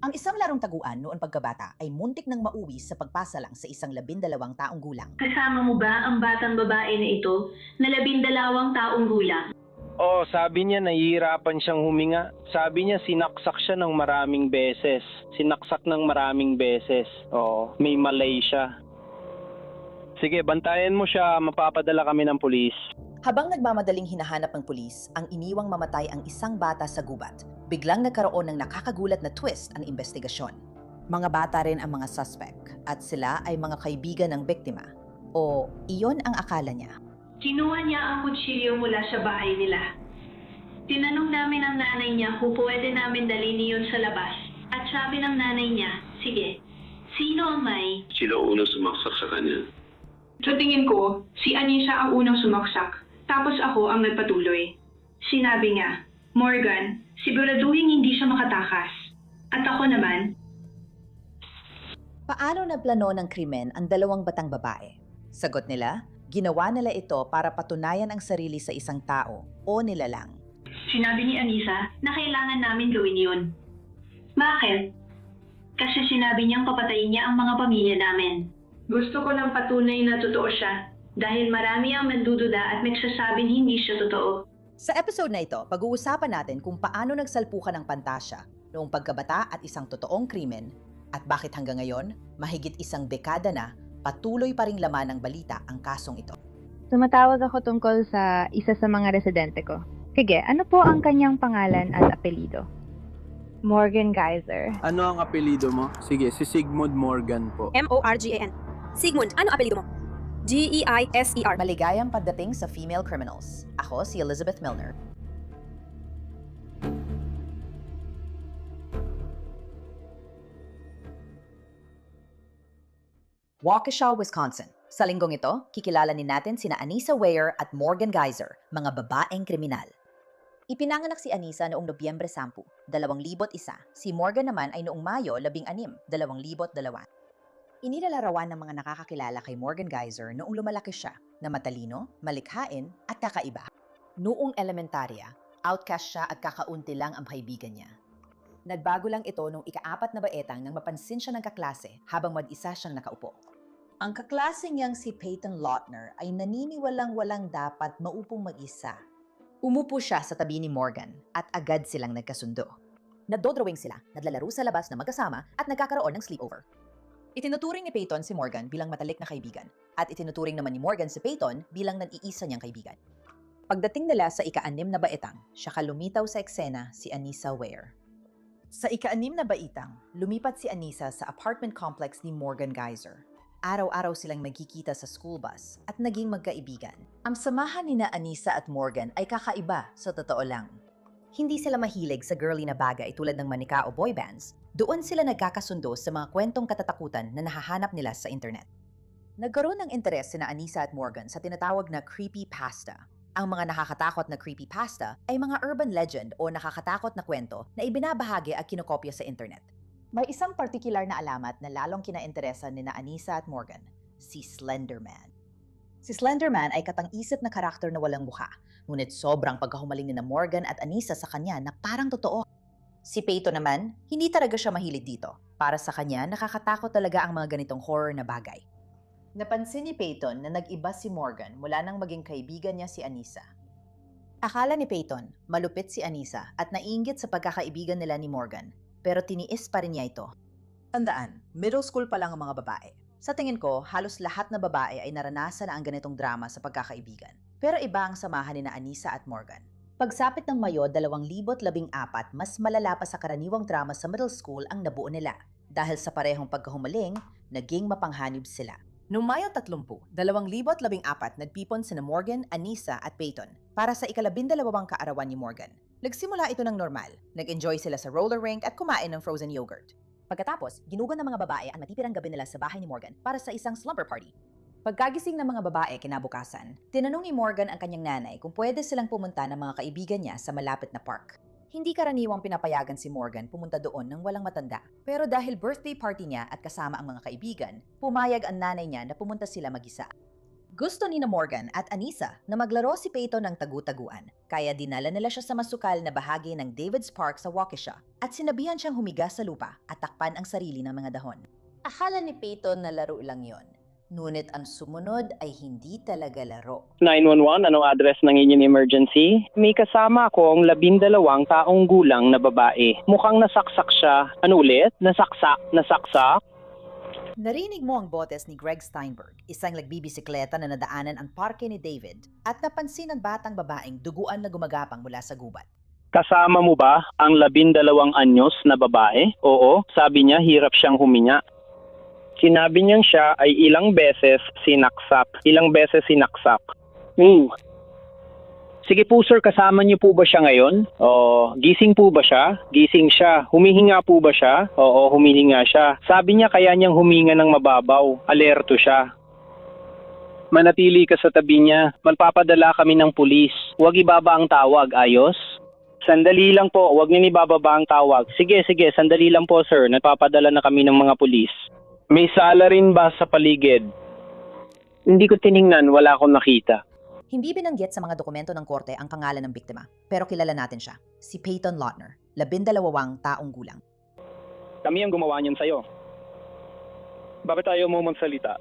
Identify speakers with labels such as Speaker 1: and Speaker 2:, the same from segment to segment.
Speaker 1: Ang isang larong taguan noon pagkabata ay muntik nang mauwi sa pagpasa lang sa isang 12 taong gulang.
Speaker 2: Kasama mo ba ang batang babae na ito na 12 taong gulang?
Speaker 3: Oo, sabi niya nahihirapan siyang huminga. Sabi niya sinaksak siya ng maraming beses. Sinaksak ng maraming beses. Oo, may malay siya. Sige, bantayan mo siya. Mapapadala kami ng pulis.
Speaker 1: Habang nagmamadaling hinahanap ng pulis ang iniwang mamatay ang isang bata sa gubat, biglang nagkaroon ng nakakagulat na twist ang investigasyon. Mga bata rin ang mga suspect at sila ay mga kaibigan ng biktima. O iyon ang akala niya.
Speaker 2: Kinuha niya ang kutsilyo mula sa bahay nila. Tinanong namin ang nanay niya kung pwede namin dalhin iyon sa labas. At sabi ng nanay niya, sige, sino ang may?
Speaker 4: Sino unang sumaksak sa kanya?
Speaker 2: Sa tingin ko, si Anisha ang unang sumaksak. Tapos ako ang nagpatuloy. Sinabi niya, Morgan, siguraduhin hindi siya makatakas. At ako naman,
Speaker 1: Paano naplano ng krimen ang dalawang batang babae? Sagot nila, ginawa nila ito para patunayan ang sarili sa isang tao o nilalang.
Speaker 2: sinabi ni Anisa na kailangan namin gawin yun. Bakit? Kasi sinabi niyang papatayin niya ang mga pamilya namin. Gusto ko lang patunay na totoo siya. Dahil marami ang mandududa at nagsasabing hindi siya totoo.
Speaker 1: Sa episode na ito, pag-uusapan natin kung paano nagsalpukan ng pantasya noong pagkabata at isang totoong krimen at bakit hanggang ngayon, mahigit isang dekada na, patuloy pa ring laman ng balita ang kasong ito.
Speaker 5: Tumatawag ako tungkol sa isa sa mga residente ko. Sige, ano po ang kanyang pangalan at apelido? Morgan Geyser.
Speaker 6: Ano ang apelido mo? Sige, si Sigmund Morgan po.
Speaker 7: Morgan. Sigmund, ano apelido mo? Geiser.
Speaker 1: Maligayang pagdating sa Female Criminals. Ako si Elizabeth Milner. Waukesha, Wisconsin. Sa linggong ito, kikilalanin natin sina Anisa Weyer at Morgan Geyser, mga babaeng kriminal. Ipinanganak si Anisa noong Nobyembre 10, 2001. Si Morgan naman ay noong Mayo 16, 2002. Inilalarawan ng mga nakakakilala kay Morgan Geyser noong lumalaki siya na matalino, malikhain at kakaiba. Noong elementarya, outcast siya at kakaunti lang ang kaibigan niya. Nagbago lang ito noong ika-4 na baetang nang mapansin siya ng kaklase habang mag-isa siyang nakaupo. Ang kaklase niyang si Peyton Lautner ay naniniwalang-walang dapat maupong mag-isa. Umupo siya sa tabi ni Morgan at agad silang nagkasundo. Nadodrawing sila, naglalaro sa labas na magkasama at nagkakaroon ng sleepover. Itinuturing ni Peyton si Morgan bilang matalik na kaibigan at itinuturing naman ni Morgan si Peyton bilang nag-iisa niyang kaibigan. Pagdating nila sa ika-6 na baetang, siya lumitaw sa eksena si Anisa Weyer. Sa ika-6 na baitang, lumipat si Anisa sa apartment complex ni Morgan Geyser. Araw-araw silang nagkikita sa school bus at naging magkaibigan. Ang samahan ni na Anisa at Morgan ay kakaiba sa totoo lang. Hindi sila mahilig sa girly na bagay tulad ng manika o boy bands. Doon sila nagkakasundo sa mga kwentong katatakutan na nahahanap nila sa internet. Nagkaroon ng interes sina Anisa at Morgan sa tinatawag na creepypasta. Ang mga nakakatakot na creepypasta ay mga urban legend o nakakatakot na kwento na ibinabahagi at kinokopya sa internet. May isang partikular na alamat na lalong kinainteresan ni na Anisa at Morgan, si Slenderman. Si Slenderman ay katang-isip na karakter na walang mukha, ngunit sobrang pagkahumaling ni na Morgan at Anisa sa kanya na parang totoo. Si Peyton naman, hindi talaga siya mahilig dito. Para sa kanya, nakakatakot talaga ang mga ganitong horror na bagay. Napansin ni Peyton na nag-iba si Morgan mula nang maging kaibigan niya si Anisa. Akala ni Peyton, malupit si Anisa at naiinggit sa pagkakaibigan nila ni Morgan, pero tiniis pa rin niya ito. Tandaan, middle school pa lang ang mga babae. Sa tingin ko, halos lahat na babae ay naranasan na ang ganitong drama sa pagkakaibigan. Pero iba ang samahan ni na Anisa at Morgan. Pagsapit ng Mayo 2014, mas malala pa sa karaniwang drama sa middle school ang nabuo nila. Dahil sa parehong pagkahumaling, naging mapanghanib sila. Noong Mayo 30, 2014, nagpipon sina Morgan, Anisa at Peyton para sa ika-12 kaarawan ni Morgan. Nagsimula ito ng normal. Nag-enjoy sila sa roller rink at kumain ng frozen yogurt. Pagkatapos, ginugan ng mga babae ang matipirang gabi nila sa bahay ni Morgan para sa isang slumber party. Pagkagising ng mga babae kinabukasan, tinanong ni Morgan ang kanyang nanay kung pwede silang pumunta ng mga kaibigan niya sa malapit na park. Hindi karaniwang pinapayagan si Morgan pumunta doon ng walang matanda. Pero dahil birthday party niya at kasama ang mga kaibigan, pumayag ang nanay niya na pumunta sila mag-isa. Gusto ni na Morgan at Anissa na maglaro si Peyton ng tagu-taguan, kaya dinala nila siya sa masukal na bahagi ng David's Park sa Waukesha at sinabihan siyang humiga sa lupa at takpan ang sarili ng mga dahon. Akala ni Peyton na laro lang yon, ngunit ang sumunod ay hindi talaga laro.
Speaker 3: 911, anong address ng inyong emergency? May kasama akong 12 taong gulang na babae. Mukhang nasaksak siya. Ano ulit? Nasaksak?
Speaker 1: Narinig mo ang botes ni Greg Steinberg, isang nagbibisikleta na nadaanan ang parke ni David at napansin ang batang babaeng duguan na gumagapang mula sa gubat.
Speaker 3: Kasama mo ba ang 12 anyos na babae? Oo, sabi niya hirap siyang huminga. Sinabi niyang siya ay ilang beses sinaksak. Sige po sir, kasama niyo po ba siya ngayon? Oo. Gising po ba siya? Gising siya. Humihinga po ba siya? Oo, humihinga siya. Sabi niya kaya niyang huminga ng mababaw. Alerto siya. Manatili ka sa tabi niya. Magpapadala kami ng pulis. Huwag ibaba ang tawag, ayos? Sandali lang po, huwag niyo ibababa ang tawag. Sige, sandali lang po sir. Nagpapadala na kami ng mga pulis. May sala rin ba sa paligid? Hindi ko tiningnan, wala akong nakita.
Speaker 1: Hindi binanggit sa mga dokumento ng korte ang pangalan ng biktima, pero kilala natin siya, si Peyton Lautner, 12 taong gulang.
Speaker 3: Kami ang gumawa niyan sa'yo. Bakit ayaw mo magsalita?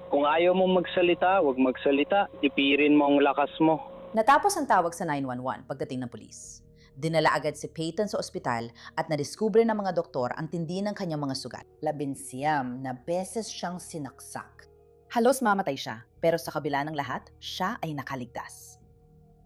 Speaker 3: Kung ayaw mo magsalita, huwag magsalita. Ipirin mo ang lakas mo.
Speaker 1: Natapos ang tawag sa 911 pagdating ng pulis. Dinala agad si Peyton sa ospital at nadiskubre ng mga doktor ang tindi ng kanyang mga sugat. 19 na beses siyang sinaksak. Halos mamatay siya, pero sa kabila ng lahat, siya ay nakaligtas.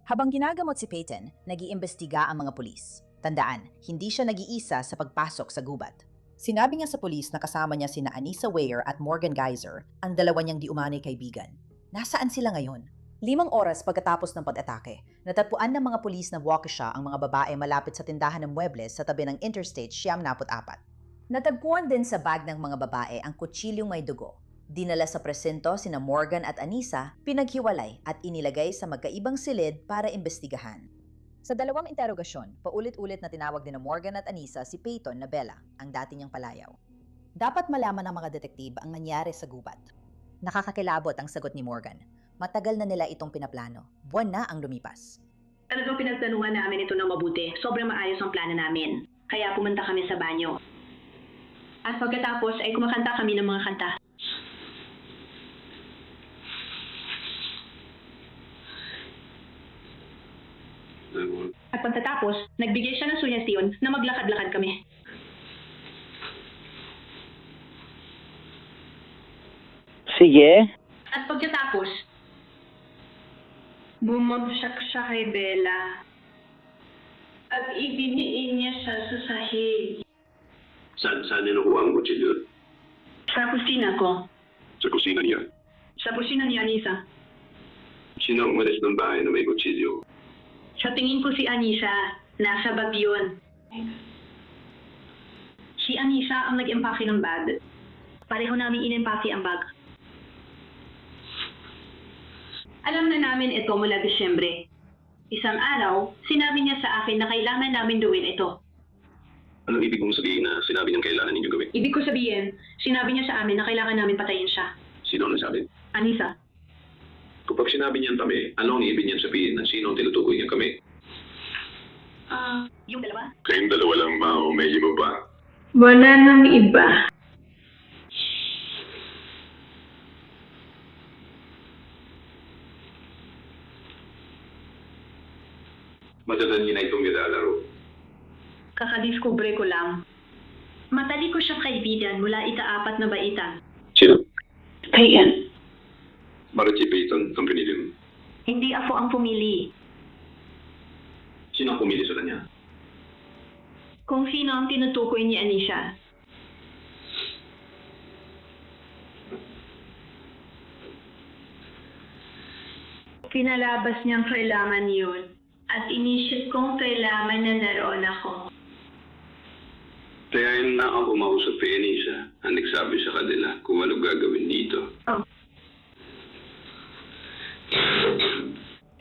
Speaker 1: Habang ginagamot si Peyton, nag-iimbestiga ang mga pulis. Tandaan, hindi siya nag-iisa sa pagpasok sa gubat. Sinabi niya sa pulis na kasama niya sina Anissa Weyer at Morgan Geyser, ang dalawa niyang di umano'y kaibigan. Nasaan sila ngayon? 5 oras pagkatapos ng pag-atake, natagpuan ng mga pulis na Waukesha ang mga babae malapit sa tindahan ng muebles sa tabi ng Interstate 74. Natagpuan din sa bag ng mga babae ang kutsilyong may dugo. Dinala sa presinto sina Morgan at Anissa, pinaghiwalay at inilagay sa magkaibang silid para imbestigahan. Sa 2 interogasyon, paulit-ulit na tinawag din ng Morgan at Anissa si Peyton na Bella, ang dati niyang palayaw. Dapat malaman ng mga detektib ang nangyari sa gubat. Nakakakilabot ang sagot ni Morgan. Matagal na nila itong pinaplano. Buwan na ang lumipas.
Speaker 2: Talagang pinagtanungan namin ito ng mabuti. Sobrang maayos ang plano namin. Kaya pumunta kami sa banyo. At pagkatapos ay kumakanta kami ng mga kanta. At pagkatapos, nagbigay siya ng suhestyon na maglakad-lakad kami.
Speaker 3: Sige.
Speaker 2: At pagkatapos, bumagsak siya kay Bella. At ibiniin niya siya sa sahig.
Speaker 4: Saan niya nakuha ang kutsilyo?
Speaker 2: Sa kusina ko.
Speaker 4: Sa kusina niya.
Speaker 2: Sa kusina ni Anissa.
Speaker 4: Sino ang umalis ng bahay na may kutsilyo?
Speaker 2: Sa tingin ko si Anissa, nasa bag yun. Si Anissa ang nag-empake ng bag. Pareho namin in-empake ang bag. Alam na namin ito mula Disyembre. Isang araw, sinabi niya sa akin na kailangan namin gawin ito.
Speaker 4: Anong ibig mong sabihin na sinabi niyang kailangan ninyo gawin?
Speaker 2: Ibig ko sabihin, sinabi niya sa amin na kailangan namin patayin siya.
Speaker 4: Sino ang nagsabi?
Speaker 2: Anissa.
Speaker 4: Kapag sinabi niyan kami, ano ang ibig niyan sabihin ng sino ang tinutukoy niya kami?
Speaker 2: Yung dalawa?
Speaker 4: Kayong dalawa lang ba o may iba pa?
Speaker 2: Wala nang iba.
Speaker 4: Matagal niyo na itong nilalaro.
Speaker 2: Kakadiskubre ko lang. Matali ko siyang kaibigan mula ika-4 na baitan.
Speaker 4: Sino?
Speaker 2: Kaya,
Speaker 4: Bakit si Peyton ang pinili mo?
Speaker 2: hindi ako ang pumili.
Speaker 4: Sino ang pumili sa kanya?
Speaker 2: Kung sino ang tinutukoy ni Anisha. Pinalabas niyang kailangan yun. At inisip kong kailangan na naroon ako.
Speaker 4: Kaya yun na ako kumausap kay Anissa ang nagsabi sa kanila kung ano gagawin dito.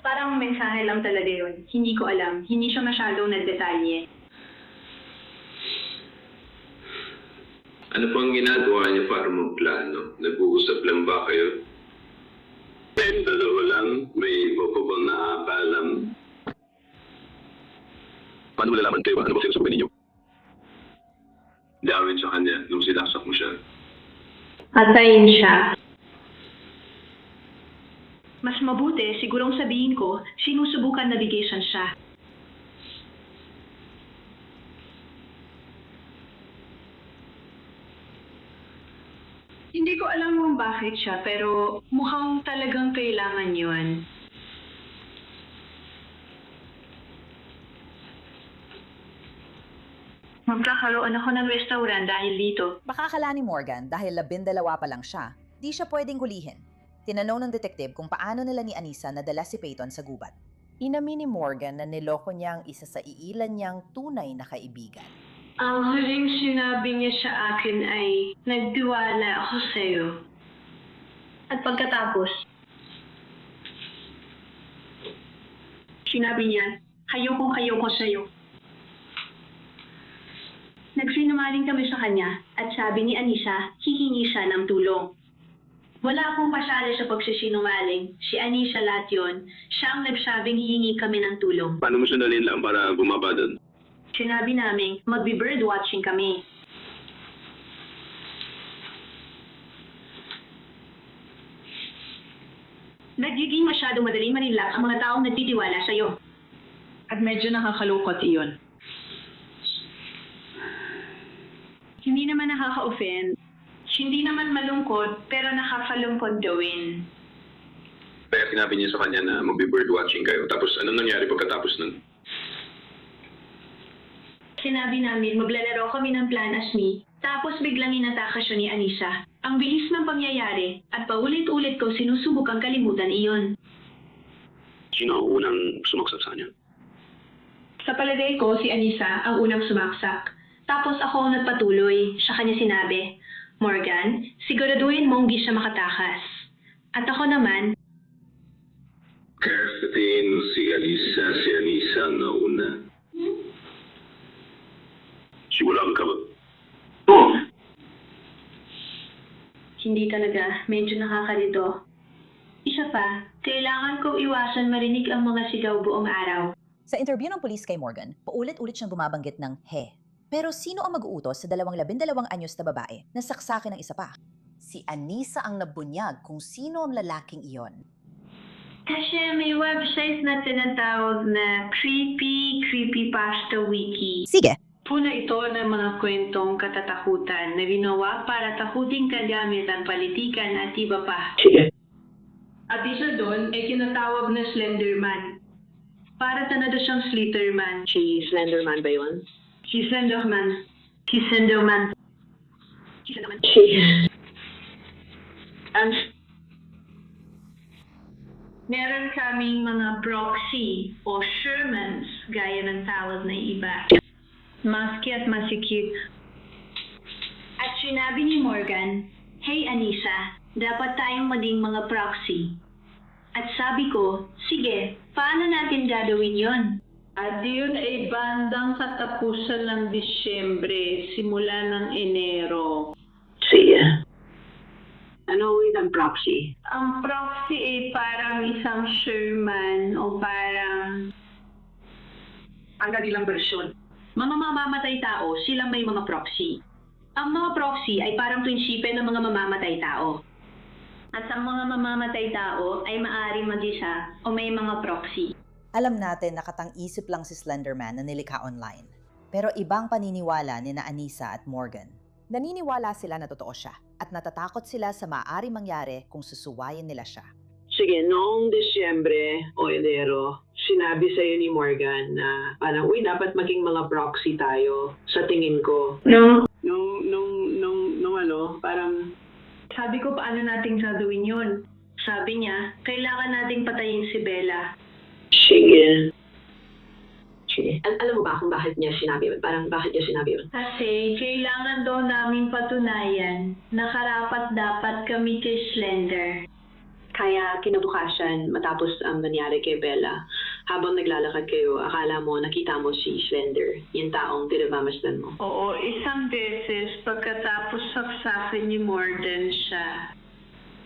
Speaker 2: Parang mensahe lang talaga yun. Hindi ko alam. Hindi siya masyadong nagdetalye.
Speaker 4: Ano pang ginagawa niya para magplano? Nag-uusap lang ba kayo? Kayong dalawa lang, may iba pa bang nakakaalam? Paano mo lalaman kayo? Ano ba sinasabi ninyo? Dawin sa kanya nung sinaksak mo siya.
Speaker 2: Patayin siya. Mas mabuti, sigurong sabihin ko, sinusubukan navigation siya. Hindi ko alam kung bakit siya, pero mukhang talagang kailangan yun. Magkakaroon ako ng restaurant dahil dito.
Speaker 1: Baka akala ni Morgan dahil 12 pa lang siya, di siya pwedeng hulihin. Tinanong ng detective kung paano nila ni Anissa nadala si Peyton sa gubat. Inamin ni Morgan na niloko niya ang isa sa iilan niyang tunay na kaibigan.
Speaker 2: Ang huling sinabi niya sa akin ay, nagtiwala ako sa'yo. At pagkatapos, sinabi niya, ayoko sa'yo. Nagsinungaling kami sa kanya at sabi ni Anissa, hihingi siya ng tulong. Wala akong pasali sa pagsisinungaling. Si Anissa lahat yun. Siya ang nagsabing hihingi kami ng tulong.
Speaker 4: Paano mo sundalin lang para bumaba doon?
Speaker 2: Sinabi namin, magbi-bird watching kami. Nagiging masyadong madaling manilak ang mga taong nagtitiwala sa'yo. At medyo nakakalungkot iyon. Hindi naman nakaka-offend. Hindi naman malungkot, pero nakakalungkot gawin.
Speaker 4: Kaya sinabi niya sa kanya na magbi-bird watching kayo. Tapos anong nangyari pagkatapos nun?
Speaker 2: Sinabi namin maglalaro kami ng Plan as Me, tapos biglang inataka siya ni Anissa. Ang bilis ng pangyayari at paulit-ulit ko sinusubukang kalimutan iyon.
Speaker 4: Sino ang unang sumaksak sa kanya?
Speaker 2: Sa palagay ko, si Anissa ang unang sumaksak. Tapos ako ang nagpatuloy. Sa kanya sinabi, Morgan, siguraduhin mong di siya makatakas. At ako naman,
Speaker 4: Kaya sa tingin mo si Anissa ang nauna. Simulan ka ba? Oo.
Speaker 2: hindi talaga, medyo nakakalito. Isa pa, kailangan kong iwasan marinig ang mga sigaw buong araw.
Speaker 1: Sa interview ng pulis kay Morgan, paulit-ulit siyang bumabanggit ng he. Pero sino ang mag-uutos sa 12 anyos na babae na saksakin ng isa pa? Si Anissa ang nabunyag kung sino ang lalaking iyon.
Speaker 2: Kasi may website na tinatawag na Creepypasta Wiki.
Speaker 1: Sige,
Speaker 2: Puno ito ng mga kwentong katatakutan na ginawa para takutin ka gamit ang palitikan at iba pa. At isa doon ay kinatawag na Slenderman. Para tanado siyang Slitterman.
Speaker 7: Si Slenderman ba yun?
Speaker 2: Si Slenderman. Si Slenderman. Si Slenderman. Meron kaming mga proxy o Shermans gaya ng tawag na iba. Maski at masikip. At sinabi ni Morgan, "Hey Anissa, dapat tayong maging mga proxy." At sabi ko, sige, paano natin gagawin yon? At yun ay bandang katapusan ng Disyembre, simula ng Enero.
Speaker 7: Sige. Ano ang proxy?
Speaker 2: Ang proxy ay parang isang Sherman o parang
Speaker 7: Ang kanilang bersyon.
Speaker 2: mga mamamatay tao, silang may mga proxy. Ang mga proxy ay parang prinsipe ng mga mamamatay tao. At ang mga mamamatay tao ay maaaring mag-isa o may mga proxy.
Speaker 1: alam natin na katang-isip lang si Slenderman na nilikha online. Pero ibang paniniwala ni na Anissa at Morgan. Naniniwala sila na totoo siya at natatakot sila sa maaaring mangyari kung susuwayin nila siya.
Speaker 8: Sige, noong Disyembre o Enero, sinabi sa'yo ni Morgan na parang, uy, dapat maging mga proxy tayo sa tingin ko.
Speaker 2: No.
Speaker 8: Parang,
Speaker 2: Sabi ko, paano nating gagawin yun? Sabi niya, kailangan nating patayin si Bella.
Speaker 8: sige. Alam mo ba kung bakit niya sinabi yun? Parang, bakit niya sinabi yun?
Speaker 2: Kasi kailangan daw namin patunayan na karapat-dapat kami kay Slender.
Speaker 8: Kaya kinabukasan, matapos ang nangyari kay Bella, Habang naglalakad kayo, akala mo nakita mo si Slender, yung taong pinagmamasdan mo.
Speaker 2: Oo, isang beses pagkatapos saksakin ni Morgan siya.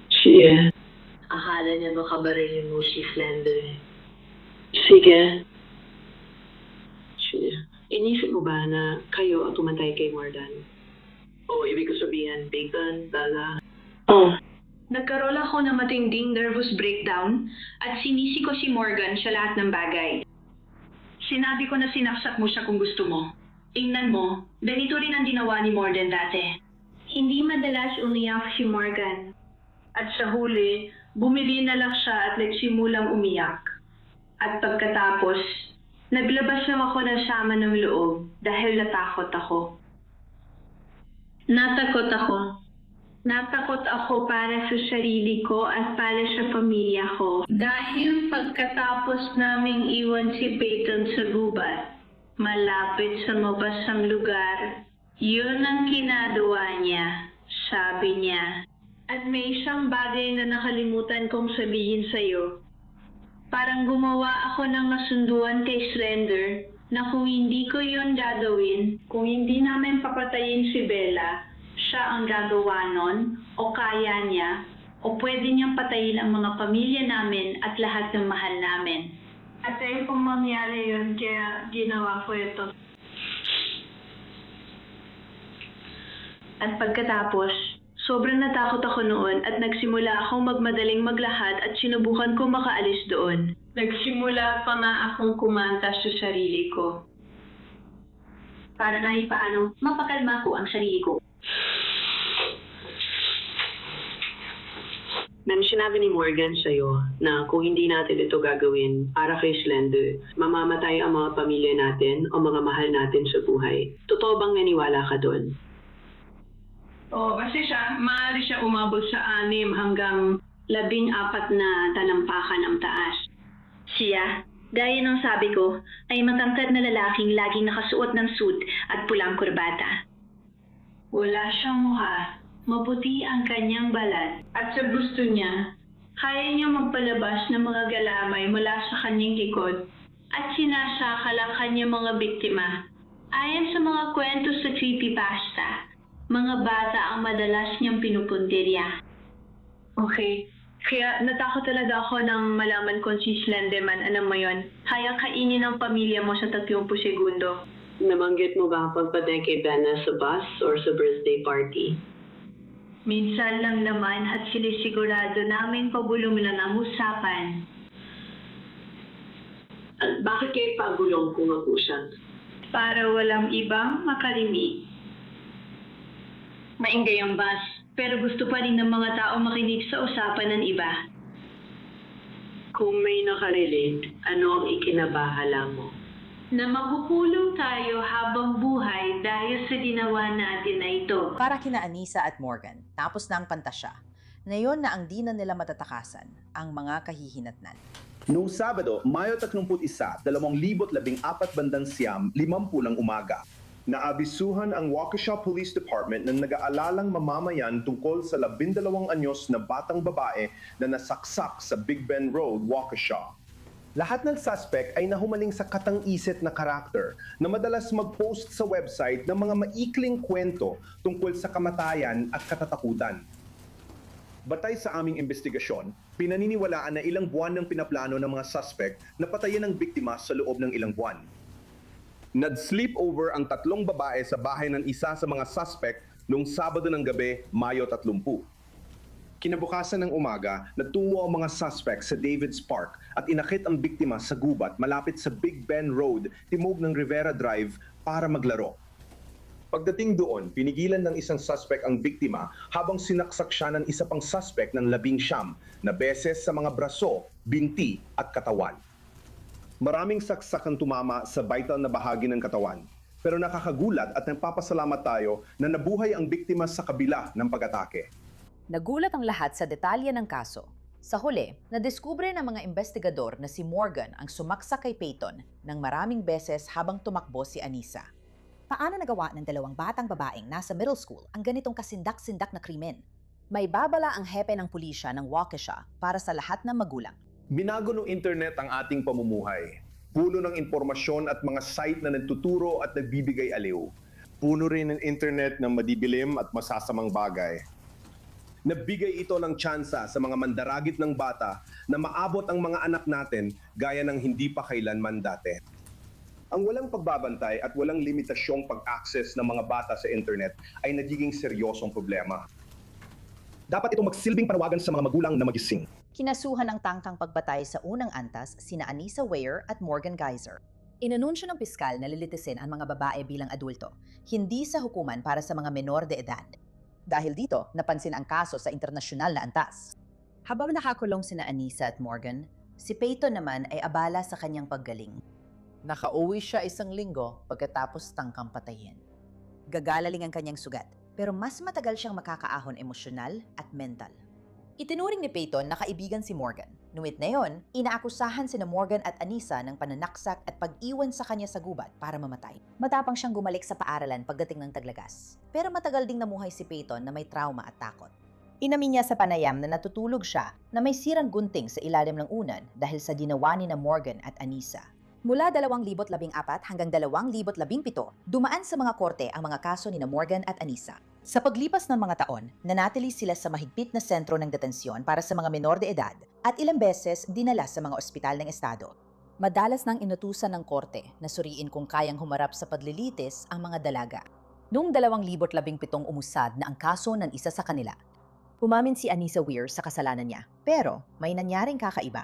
Speaker 8: Siya. Akala niya ba kabarilin mo si Slender? Sige. Siya. Inisip mo ba na kayo ang tumatay kay Morgan? O ibig ko sabihin, bacon, bala? Oh.
Speaker 2: Nagkaroon ako ng matinding nervous breakdown at sinisi ko si Morgan sa lahat ng bagay. Sinabi ko na sinaksak mo siya kung gusto mo. Tingnan mo, ganito rin ang ginawa ni Morgan dati. Hindi madalas umiyak si Morgan. At sa huli, bumili na lang siya at nagsimulang umiyak. At pagkatapos, naglabas lang ako ng sama ng loob dahil natakot ako. Natakot ako para sa sarili ko at para sa pamilya ko. Dahil pagkatapos naming iwan si Peyton sa gubat, malapit sa mabasang lugar, yun ang kinagawa niya, sabi niya. At may isang bagay na nakalimutan kong sabihin sa'yo. Parang gumawa ako ng nasunduan kay Slender na kung hindi ko yun gagawin, kung hindi namin papatayin si Bella, siya ang gagawa nun, o kaya niya, o pwede niyang patayin ang mga pamilya namin at lahat ng mahal namin. At ayun kung mangyari yun, kaya ginawa ko ito. At pagkatapos, sobrang natakot ako noon at nagsimula akong magmadaling maglakad at sinubukan ko makaalis doon. Nagsimula pa nga akong kumanta sa sarili ko. Para kahit paano, mapakalma ko ang sarili ko.
Speaker 8: Ma'am, sinabi ni Morgan sa'yo na kung hindi natin ito gagawin para kay Slender, mamamatay ang mga pamilya natin o mga mahal natin sa buhay. Totoo bang naniwala ka doon?
Speaker 2: Oo, kasi maaari siya umabot sa 6 hanggang 14 na talampakan ang taas. Siya, gaya ng sabi ko, ay matangkad na lalaking laging nakasuot ng suit at pulang kurbata. Wala siyang mukha. Maputi ang kanyang balat at sa gusto niya, kaya niya magpalabas ng mga galamay mula sa kanyang likod at sinasakal ang kanyang mga biktima. Ayon sa mga kwento sa creepypasta, mga bata ang madalas niyang pinupuntirya. Okay, kaya natakot talaga ako nang malaman kung si Slenderman, alam mo yon, kaya kainin ang pamilya mo sa 30 segundo.
Speaker 8: Nabanggit mo ba ang pagpatay kay Benna sa bus or sa birthday party?
Speaker 2: Minsan lang naman at sinisigurado namin pabulong lang ang usapan.
Speaker 8: At bakit kayo pagulong kung mag-usap?
Speaker 2: Para walang ibang makalimig. Maingay ang bus, pero gusto pa rin ng mga tao makinig sa usapan ng iba.
Speaker 8: Kung may nakarelate, ano ang ikinabahala mo?
Speaker 2: Na magpupulong tayo habang buhay dahil sa ginawa natin na ito.
Speaker 1: Para kina Anissa at Morgan, tapos na ang pantasya. Ngayon na ang di na nila matatakasan ang mga kahihinatnan.
Speaker 9: Noong Sabado, Mayo 31, 2014 bandang siyam, 50 ng umaga, naabisuhan ang Waukesha Police Department na nag-aalalang mamamayan tungkol sa 12 anyos na batang babae na nasaksak sa Big Bend Road, Waukesha. Lahat ng suspect ay nahumaling sa katang-isip na karakter na madalas mag-post sa website ng mga maikling kwento tungkol sa kamatayan at katatakutan. Batay sa aming investigasyon, pinaniniwalaan na ilang buwan ng pinaplano ng mga suspect na patayin ang biktima sa loob ng ilang buwan. Nag-sleepover ang 3 babae sa bahay ng isa sa mga suspect noong Sabado ng gabi, Mayo 30. Kinabukasan ng umaga, nagtungo ang mga suspect sa Davids Park at inakit ang biktima sa gubat malapit sa Big Bend Road, timog ng Rivera Drive para maglaro. Pagdating doon, pinigilan ng isang suspect ang biktima habang sinaksak siya ng isa pang suspect ng 19 na beses sa mga braso, binti at katawan. Maraming saksak ang tumama sa vital na bahagi ng katawan, pero nakakagulat at nagpapasalamat tayo na nabuhay ang biktima sa kabila ng pag-atake.
Speaker 1: Nagulat ang lahat sa detalye ng kaso. Sa huli, nadiskubre ng mga investigador na si Morgan ang sumaksak kay Peyton ng maraming beses habang tumakbo si Anissa. Paano nagawa ng 2 batang babaeng nasa middle school ang ganitong kasindak-sindak na krimen? May babala ang hepe ng pulisya ng Waukesha para sa lahat ng magulang.
Speaker 9: Binago ng internet ang ating pamumuhay. Puno ng impormasyon at mga site na nagtuturo at nagbibigay aliw. Puno rin ng internet ng madidilim at masasamang bagay. Nabigay ito ng tsansa sa mga mandaragit ng bata na maabot ang mga anak natin gaya ng hindi pa kailanman dati. Ang walang pagbabantay at walang limitasyong pag-access ng mga bata sa internet ay nagiging seryosong problema. Dapat itong magsilbing panawagan sa mga magulang na magising.
Speaker 1: Kinasuhan ng tangkang pagbatay sa unang antas sina Anissa Weyer at Morgan Geyser. Inanunsyo ng piskal na lilitisin ang mga babae bilang adulto, hindi sa hukuman para sa mga menor de edad. Dahil dito, napansin ang kaso sa internasyonal na antas. Habang nakakulong sina Anissa at Morgan, si Peyton naman ay abala sa kanyang paggaling. Nakauwi siya isang linggo pagkatapos tangkang patayin. Gagalaling ang kanyang sugat, pero mas matagal siyang makakaahon emosyonal at mental. Itinuring ni Peyton na kaibigan si Morgan. Nuwit na yon, inaakusahan sina Morgan at Anissa ng pananaksak at pag-iwan sa kanya sa gubat para mamatay. Matapang siyang gumalik sa paaralan pagdating ng Taglagas. Pero matagal ding namuhay si Peyton na may trauma at takot. Inamin niya sa panayam na natutulog siya na may sirang gunting sa ilalim ng unan dahil sa ginawa ni na Morgan at Anissa. Mula 2014 hanggang 2017, dumaan sa mga korte ang mga kaso ni na Morgan at Anissa. Sa paglipas ng mga taon, nanatili sila sa mahigpit na sentro ng detensyon para sa mga menor de edad at ilang beses dinala sa mga ospital ng estado. Madalas nang inutusan ng korte na suriin kung kayang humarap sa paglilitis ang mga dalaga. Noong 2017 umusad na ang kaso ng isa sa kanila. Umamin si Anissa Weyer sa kasalanan niya, pero may nangyaring kakaiba.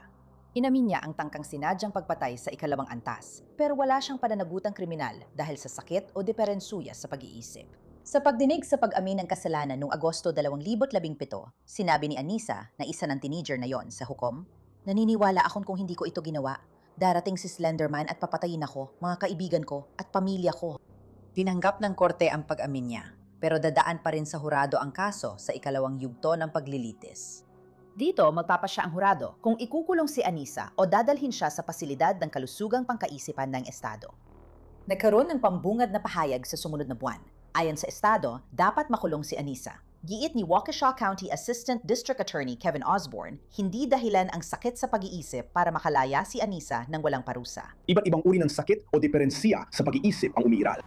Speaker 1: Inamin niya ang tangkang sinadyang pagpatay sa ikalawang antas, pero wala siyang pananagutang kriminal dahil sa sakit o diferensuya sa pag-iisip. Sa pagdinig sa pag-amin ng kasalanan noong Agosto 2017, sinabi ni Anissa na isa ng teenager na yon sa hukom, "Naniniwala akong kung hindi ko ito ginawa, darating si Slenderman at papatayin ako, mga kaibigan ko at pamilya ko." Tinanggap ng korte ang pag-amin niya, pero dadaan pa rin sa hurado ang kaso sa ikalawang yugto ng paglilitis. Dito, magpapasya ang hurado kung ikukulong si Anissa o dadalhin siya sa pasilidad ng kalusugang pangkaisipan ng estado. Nagkaroon ng pambungad na pahayag sa sumunod na buwan. Ayon sa estado, dapat makulong si Anissa. Giit ni Waukesha County Assistant District Attorney Kevin Osborne, hindi dahilan ang sakit sa pag-iisip para makalaya si Anissa ng walang parusa.
Speaker 9: Iba't ibang uri ng sakit o diferensya sa pag-iisip ang umiiral.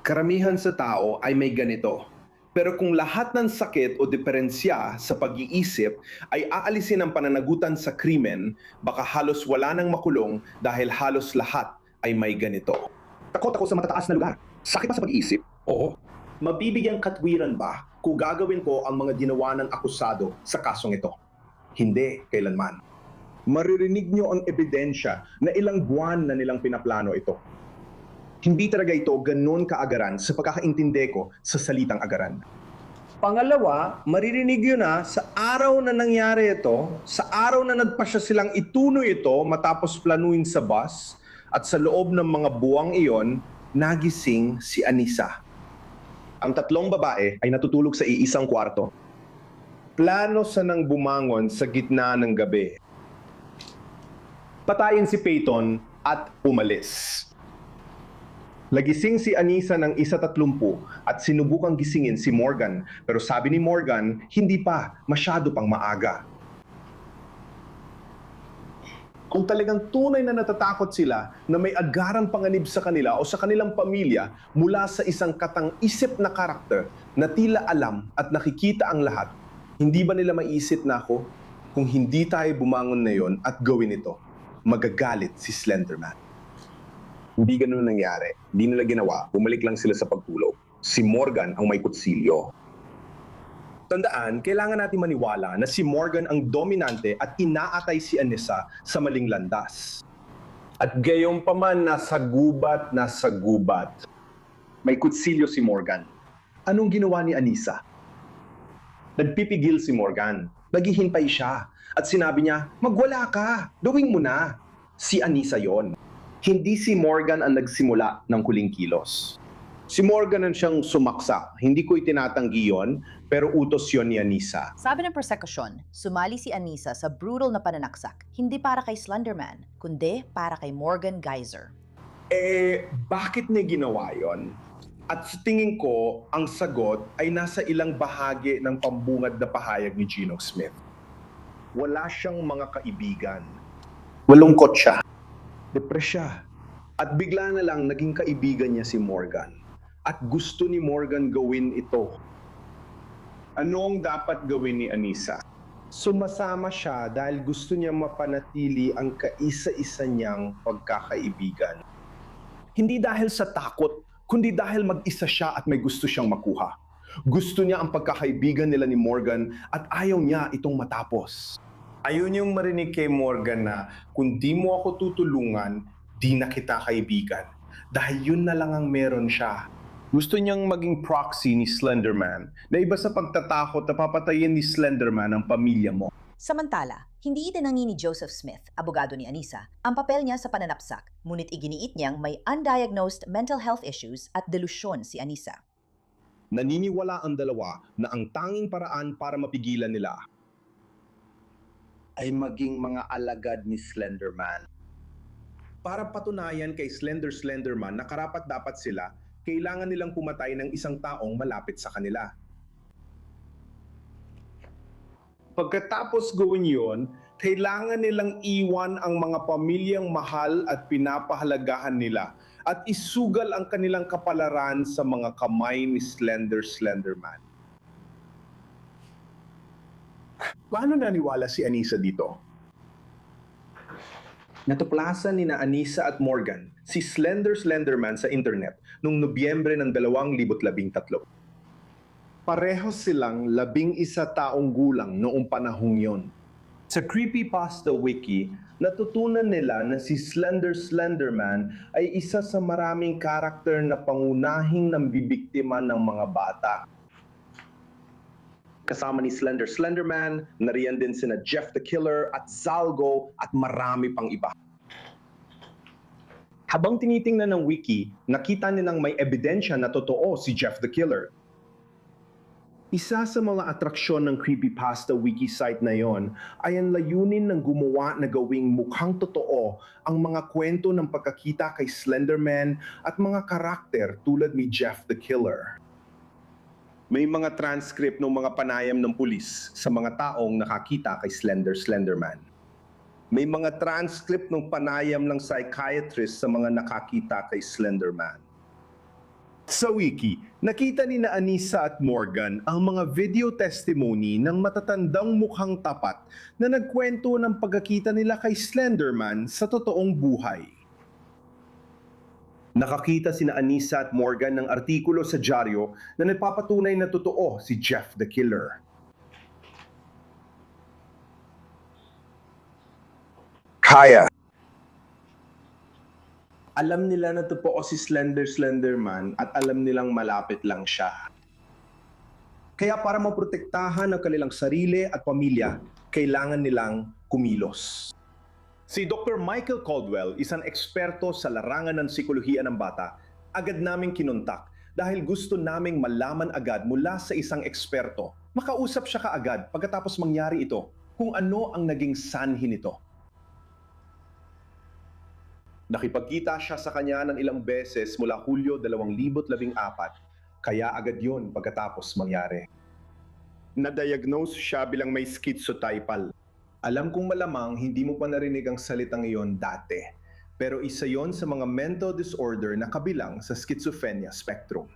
Speaker 9: Karamihan sa tao ay may ganito. Pero kung lahat ng sakit o diferensya sa pag-iisip ay aalisin ng pananagutan sa krimen, baka halos wala nang makulong dahil halos lahat ay may ganito. Takot ako sa matataas na lugar. Sakit pa sa pag-iisip? Oo. Mabibigyan katwiran ba kung gagawin ko ang mga ginawa ng akusado sa kasong ito? Hindi, kailanman. Maririnig nyo ang ebidensya na ilang buwan na nilang pinaplano ito. Hindi talaga ito ganun kaagaran sa pagkakaintindi ko sa salitang agaran. Pangalawa, maririnig yun na sa araw na nangyari ito, sa araw na nagpasya silang itunoy ito matapos planuin sa bus, at sa loob ng mga buwang iyon, nagising si Anissa. Ang tatlong babae ay natutulog sa iisang kwarto. Plano sanang bumangon sa gitna ng gabi. Patayin si Peyton at umalis. Lagising si Anissa ng 1:30 at sinubukang gisingin si Morgan, pero sabi ni Morgan, hindi pa, masyado pang maaga. Kung talagang tunay na natatakot sila na may agarang panganib sa kanila o sa kanilang pamilya mula sa isang katang-isip na karakter na tila alam at nakikita ang lahat, hindi ba nila maiisip na ako, kung hindi tayo bumangon na yon at gawin ito, magagalit si Slenderman. Hindi ganun nangyari. Hindi nila ginawa. Bumalik lang sila sa pagtulog. Si Morgan ang may kutsilyo. Tandaan, kailangan natin maniwala na si Morgan ang dominante at inaatay si Anissa sa maling landas. At gayon pa man, nasa gubat. May kutsilyo si Morgan. Anong ginawa ni Anissa? Nagpipigil si Morgan. Naghihintay siya. At sinabi niya, magwala ka. Gawin mo na. Si Anissa yon. Hindi si Morgan ang nagsimula ng huling kilos. Si Morgan ang siyang sumaksa. Hindi ko itinatanggi yon, pero utos yon ni Anissa.
Speaker 1: Sabi ng prosekusyon, sumali si Anissa sa brutal na pananaksak, hindi para kay Slenderman, kundi para kay Morgan Geyser.
Speaker 9: Bakit niya ginawa yon? At sa tingin ko, ang sagot ay nasa ilang bahagi ng pambungad na pahayag ni Gino Smith. Wala siyang mga kaibigan. Malungkot siya. Depress siya. At bigla na lang naging kaibigan niya si Morgan. At gusto ni Morgan gawin ito. Ano ang dapat gawin ni Anissa? Sumasama siya dahil gusto niya mapanatili ang kaisa-isa niyang pagkakaibigan. Hindi dahil sa takot, kundi dahil mag-isa siya at may gusto siyang makuha. Gusto niya ang pagkakaibigan nila ni Morgan at ayaw niya itong matapos. Ayaw niyang marinig kay Morgan na kung di mo ako tutulungan, di na kita kaibigan. Dahil yun na lang ang meron siya. Gusto niyang maging proxy ni Slenderman na iba sa pagtatakot na papatayin ni Slenderman ang pamilya mo.
Speaker 1: Samantala, hindi itinanggi ni Joseph Smith, abogado ni Anissa, ang papel niya sa pananapsak, ngunit iginiit niyang may undiagnosed mental health issues at delusyon si Anissa.
Speaker 9: Naniniwala ang dalawa na ang tanging paraan para mapigilan nila ay maging mga alagad ni Slenderman. Para patunayan kay Slenderman na karapat-dapat sila, kailangan nilang pumatay ng isang taong malapit sa kanila. Pagkatapos gawin yon, kailangan nilang iwan ang mga pamilyang mahal at pinapahalagahan nila at isugal ang kanilang kapalaran sa mga kamay ni Slenderman. Paano naniwala si Anissa dito? Natuklasan ni na Anissa at Morgan si Slenderman sa internet noong Nobyembre ng 2013. Pareho silang 11 taong gulang noong panahong yon. Sa Creepypasta Wiki, natutunan nila na si Slenderman ay isa sa maraming karakter na pangunahing nambibiktima ng mga bata. Kasama ni Slenderman, nariyan din sina Jeff the Killer at Zalgo at marami pang iba. Habang tinitingnan ng wiki, nakita nilang may ebidensya na totoo si Jeff the Killer. Isa sa mga atraksyon ng Creepypasta Wiki site na yon ay ang layunin ng gumawa na gawing mukhang totoo ang mga kwento ng pagkakita kay Slenderman at mga karakter tulad ni Jeff the Killer. May mga transcript ng mga panayam ng pulis sa mga taong nakakita kay Slenderman. May mga transcript ng panayam ng psychiatrist sa mga nakakita kay Slenderman. Sa wiki, nakita ni na Anissa at Morgan ang mga video testimony ng matatandang mukhang tapat na nagkwento ng pagkakita nila kay Slenderman sa totoong buhay. Nakakita sina Anissa at Morgan ng artikulo sa dyaryo na nagpapatunay na totoo si Jeff the Killer. Kaya. Alam nila na totoo si Slenderman at alam nilang malapit lang siya. Kaya para maprotektahan ang kanilang sarili at pamilya, kailangan nilang kumilos. Si Dr. Michael Caldwell, isang eksperto sa larangan ng psikolohiya ng bata, agad naming kinontak dahil gusto naming malaman agad mula sa isang eksperto. Makausap siya kaagad pagkatapos mangyari ito kung ano ang naging sanhi nito. Nakipagkita siya sa kanya ng ilang beses mula Hulyo 2014, kaya agad yun pagkatapos mangyari. Na-diagnose siya bilang may schizotypal. Alam kong malamang hindi mo pa narinig ang salitang iyon dati, pero isa yon sa mga mental disorder na kabilang sa schizophrenia spectrum.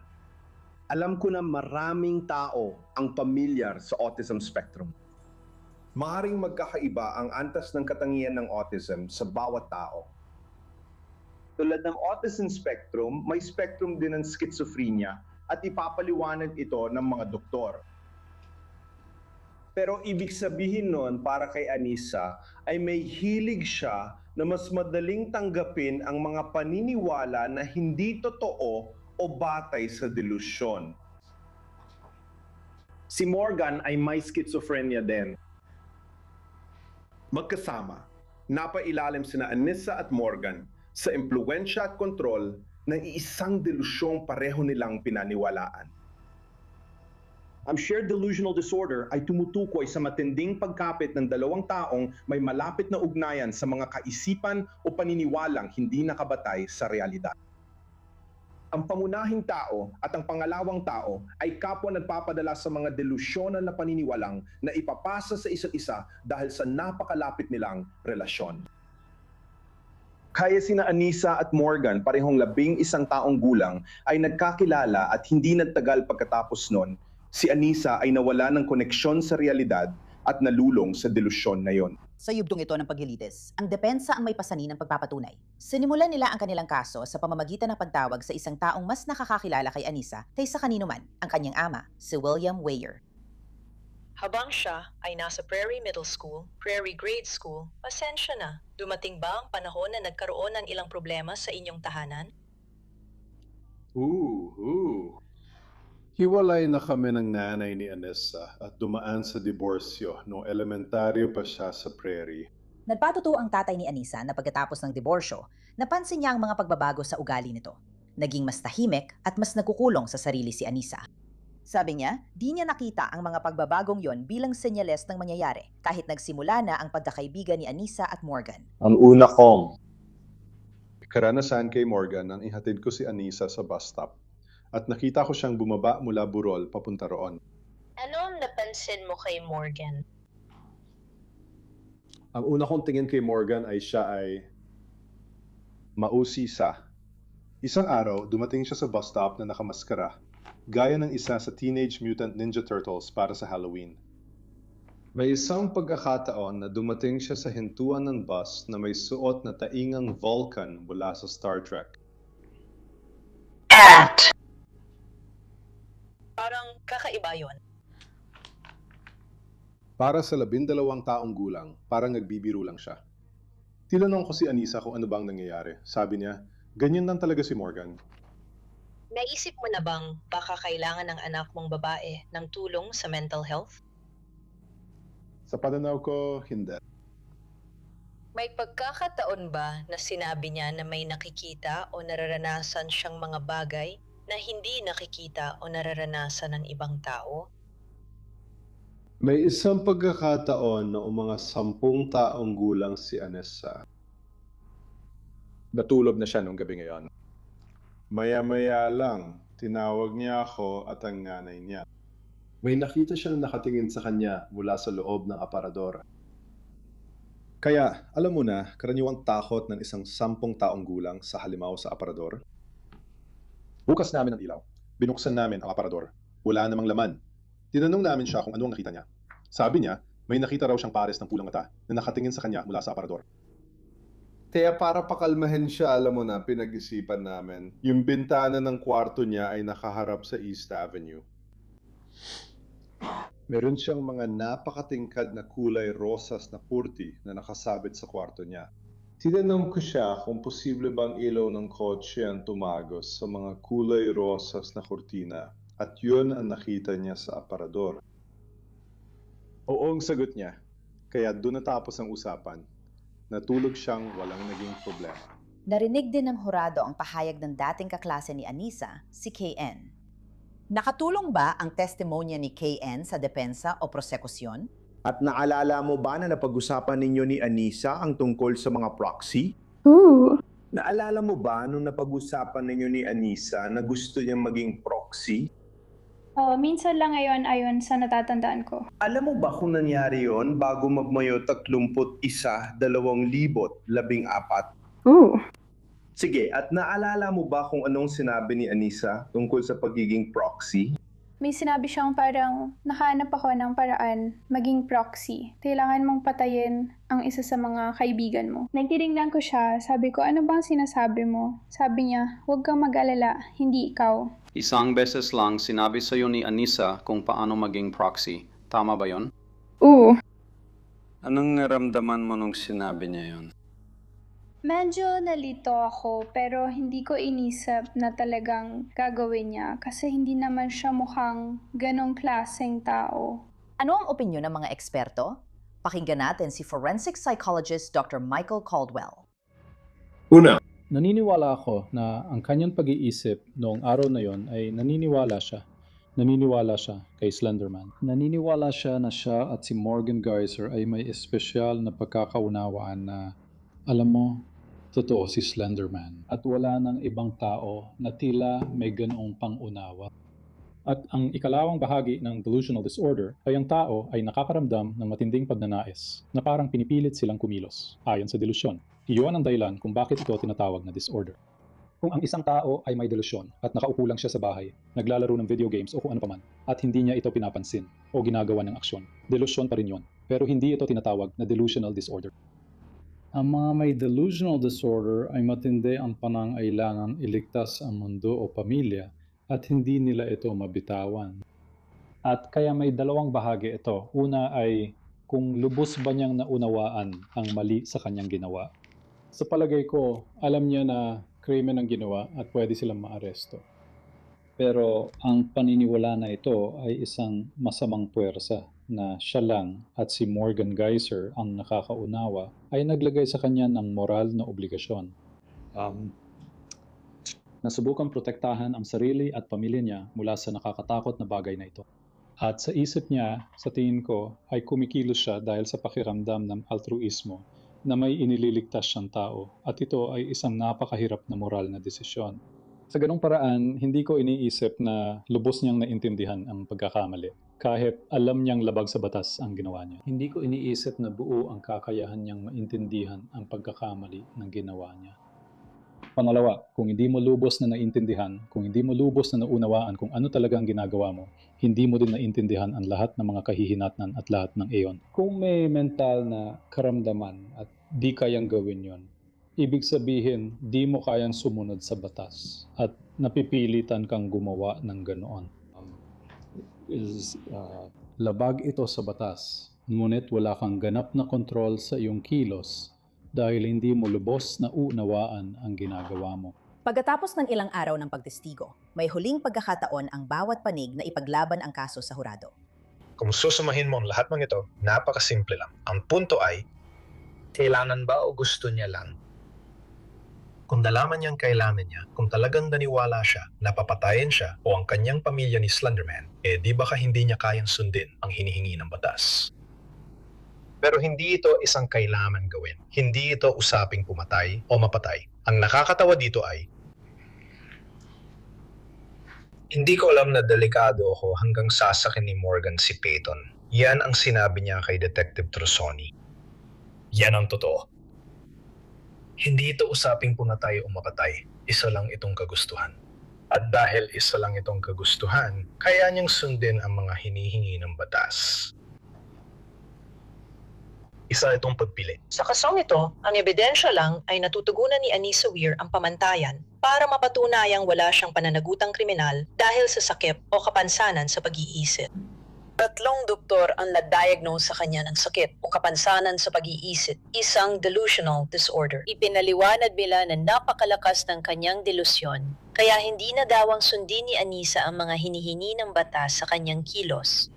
Speaker 9: Alam ko na maraming tao ang pamilyar sa autism spectrum. Maaring magkakaiba ang antas ng katangian ng autism sa bawat tao. Tulad ng autism spectrum, may spectrum din ng schizophrenia at ipapaliwanag ito ng mga doktor. Pero ibig sabihin nun para kay Anissa ay may hilig siya na mas madaling tanggapin ang mga paniniwala na hindi totoo o batay sa delusyon. Si Morgan ay may schizophrenia din. Magkasama, napailalim sina Anissa at Morgan sa impluwensya at kontrol ng isang delusyong pareho nilang pinaniwalaan. Ang shared delusional disorder ay tumutukoy sa matinding pagkapit ng dalawang taong may malapit na ugnayan sa mga kaisipan o paniniwalang hindi nakabatay sa realidad. Ang pangunahing tao at ang pangalawang tao ay kapwa nagpapadala sa mga delusyonal na paniniwalang na ipapasa sa isa't isa dahil sa napakalapit nilang relasyon. Kaya sina Anissa at Morgan, parehong 11 taong gulang, ay nagkakilala at hindi nagtagal pagkatapos nun, si Anissa ay nawala ng koneksyon sa realidad at nalulong sa delusyon na yon.
Speaker 1: Sa yugtong ito ng paghilitis, ang depensa ang may pasanin ng pagpapatunay. Sinimulan nila ang kanilang kaso sa pamamagitan ng pagtawag sa isang taong mas nakakakilala kay Anissa kaysa kanino man, ang kanyang ama, si William Weyer.
Speaker 10: Habang siya ay nasa Prairie Middle School, Prairie Grade School, pasensya na. Dumating ba ang panahon na nagkaroon ng ilang problema sa inyong tahanan?
Speaker 11: Hiwalay na kami ng nanay ni Anissa at dumaan sa diborsyo noong elementaryo pa siya sa Prairie.
Speaker 1: Nagpatuto ang tatay ni Anissa na pagkatapos ng diborsyo, napansin niya ang mga pagbabago sa ugali nito. Naging mas tahimik at mas nagkukulong sa sarili si Anissa. Sabi niya, di niya nakita ang mga pagbabagong yon bilang senyales ng mangyayari kahit nagsimula na ang pagkakaibigan ni Anissa at Morgan.
Speaker 11: Ang una kong karanasan kay Morgan nang ihatid ko si Anissa sa bus stop at nakita ko siyang bumaba mula Burol papunta roon.
Speaker 10: Ano ang napansin mo kay Morgan?
Speaker 11: Ang una kong tingin kay Morgan ay siya ay mausisa. Isang araw, dumating siya sa bus stop na nakamaskara, gaya ng isa sa Teenage Mutant Ninja Turtles para sa Halloween. May isang pagkakataon na dumating siya sa hintuan ng bus na may suot na taingang Vulcan mula sa Star Trek.
Speaker 10: Parang kakaiba yon.
Speaker 11: Para sa 12 taong gulang, parang nagbibiro lang siya. Tinanong ko si Anissa kung ano bang nangyayari. Sabi niya, ganyan lang talaga si Morgan.
Speaker 10: Naisip mo na bang baka kailangan ng anak mong babae ng tulong sa mental health?
Speaker 11: Sa pananaw ko, hindi.
Speaker 10: May pagkakataon ba na sinabi niya na may nakikita o nararanasan siyang mga bagay na hindi nakikita o nararanasan ng ibang tao?
Speaker 11: May isang pagkakataon na mga 10 taong gulang si Anissa. Natulog na siya nung gabi ngayon. Maya-maya lang, tinawag niya ako at ang nanay niya. May nakita siyang nakatingin sa kanya mula sa loob ng aparador. Kaya, alam mo na, karaniwang takot ng isang 10 taong gulang sa halimaw sa aparador. Bukas namin ang ilaw. Binuksan namin ang aparador. Wala namang laman. Tinanong namin siya kung ano ang nakita niya. Sabi niya, may nakita raw siyang pares ng pulang mata na nakatingin sa kanya mula sa aparador. Kaya para pakalmahin siya, alam mo na, pinag-isipan namin. Yung bintana ng kwarto niya ay nakaharap sa East Avenue. Meron siyang mga napakatingkad na kulay rosas na kurti na nakasabit sa kwarto niya. Tinanong ko siya kung posible bang ilaw ng kotse ang tumagos sa mga kulay rosas na kurtina at yun ang nakita niya sa aparador. Oo ang sagot niya, kaya doon natapos ang usapan. Natulog siyang walang naging problema.
Speaker 1: Narinig din ng hurado ang pahayag ng dating kaklase ni Anissa, si KN. Nakatulong ba ang testimonya ni KN sa depensa o prosekusyon?
Speaker 12: At naalala mo ba na napag-usapan ninyo ni Anissa ang tungkol sa mga proxy? Naalala mo ba nung napag-usapan ninyo ni Anissa na gusto niyang maging proxy?
Speaker 13: Minsan lang ngayon ayon sa natatandaan ko.
Speaker 12: Alam mo ba kung nangyari yon bago magmayo 31,2014? Sige, at naalala mo ba kung anong sinabi ni Anissa tungkol sa pagiging proxy?
Speaker 13: May sinabi siyang parang nakahanap ako ng paraan maging proxy. Kailangan mong patayin ang isa sa mga kaibigan mo. Nagtitingnan ko siya, sabi ko, ano bang sinasabi mo? Sabi niya, huwag kang mag-alala, hindi ikaw.
Speaker 6: Isang beses lang sinabi sa'yo ni Anissa kung paano maging proxy. Tama ba yon?
Speaker 13: Oo.
Speaker 6: Anong naramdaman mo nung sinabi niya yon?
Speaker 13: Medyo nalito ako pero hindi ko inisip na talagang gagawin niya kasi hindi naman siya mukhang ganong klaseng tao.
Speaker 1: Ano ang opinyon ng mga eksperto? Pakinggan natin si forensic psychologist Dr. Michael Caldwell.
Speaker 14: Una, naniniwala ako na ang kanyang pag-iisip noong araw na yon ay naniniwala siya. Naniniwala siya kay Slenderman. Naniniwala siya na siya at si Morgan Geyser ay may espesyal na pagkakaunawaan na, alam mo, totoo si Slenderman at wala ng ibang tao na tila may ganoong pangunawa. At ang ikalawang bahagi ng delusional disorder ay ang tao ay nakakaramdam ng matinding pagnanais na parang pinipilit silang kumilos ayon sa delusyon. Iyon ang dahilan kung bakit ito tinatawag na disorder. Kung ang isang tao ay may delusyon at nakaupo lang siya sa bahay, naglalaro ng video games o kung ano paman, at hindi niya ito pinapansin o ginagawa ng aksyon, delusyon pa rin yon. Pero hindi ito tinatawag na delusional disorder. Ang mga may delusional disorder ay matindi ang pangangailangan iligtas ang mundo o pamilya at hindi nila ito mabitawan. At kaya may dalawang bahagi ito. Una ay kung lubos ba niyang naunawaan ang mali sa kanyang ginawa. Sa palagay ko, alam niya na krimen ang ginawa at pwede silang maaresto. Pero ang paniniwala na ito ay isang masamang puwersa na siya lang at si Morgan Geyser ang nakakaunawa ay naglagay sa kanya ng moral na obligasyon. Nasubukang protektahan ang sarili at pamilya niya mula sa nakakatakot na bagay na ito. At sa isip niya, sa tingin ko, ay kumikilos siya dahil sa pakiramdam ng altruismo na may inililigtas siyang tao at ito ay isang napakahirap na moral na desisyon. Sa ganong paraan, hindi ko iniisip na lubos niyang naintindihan ang pagkakamali kahit alam niyang labag sa batas ang ginawa niya. Hindi ko iniisip na buo ang kakayahan niyang maintindihan ang pagkakamali ng ginawa niya. Pangalawa, kung hindi mo lubos na naintindihan, kung hindi mo lubos na naunawaan kung ano talaga ang ginagawa mo, hindi mo din naintindihan ang lahat ng mga kahihinatnan at lahat ng eon. Kung may mental na karamdaman at di kayang gawin yon, ibig sabihin di mo kayang sumunod sa batas at napipilitan kang gumawa ng ganoon. Labag ito sa batas, ngunit wala kang ganap na kontrol sa iyong kilos dahil hindi mo lubos na unawaan ang ginagawa mo.
Speaker 1: Pagkatapos ng ilang araw ng pagtestigo, may huling pagkakataon ang bawat panig na ipaglaban ang kaso sa hurado.
Speaker 15: Kung susumahin mo ang lahat ng ito, napakasimple lang. Ang punto ay, kailangan ba o gusto niya lang? Kung nalaman niyang kailangan niya, kung talagang naniwala siya na papatayin siya o ang kanyang pamilya ni Slenderman, di baka hindi niya kayang sundin ang hinihingi ng batas. Pero hindi ito isang kailangan gawin. Hindi ito usaping pumatay o mapatay. Ang nakakatawa dito ay, hindi ko alam na delikado ako hanggang sasakin ni Morgan si Peyton. Yan ang sinabi niya kay Detective Trusoni. Yan ang totoo. Hindi ito usaping pumatay o mapatay. Isa lang itong kagustuhan. At dahil isa lang itong kagustuhan, kaya niyang sundin ang mga hinihingi ng batas. Isa itong pagpili.
Speaker 10: Sa kasong ito, ang ebidensya lang ay natutugunan ni Anissa Weir ang pamantayan para mapatunayang wala siyang pananagutang kriminal dahil sa sakit o kapansanan sa pag-iisip. 3 doktor ang nag-diagnose sa kanya ng sakit o kapansanan sa pag-iisip, isang delusional disorder. Ipinaliwanag nila na napakalakas ng kanyang delusyon, kaya hindi na dawang sundin ni Anissa ang mga hinihingi ng batas sa kanyang kilos.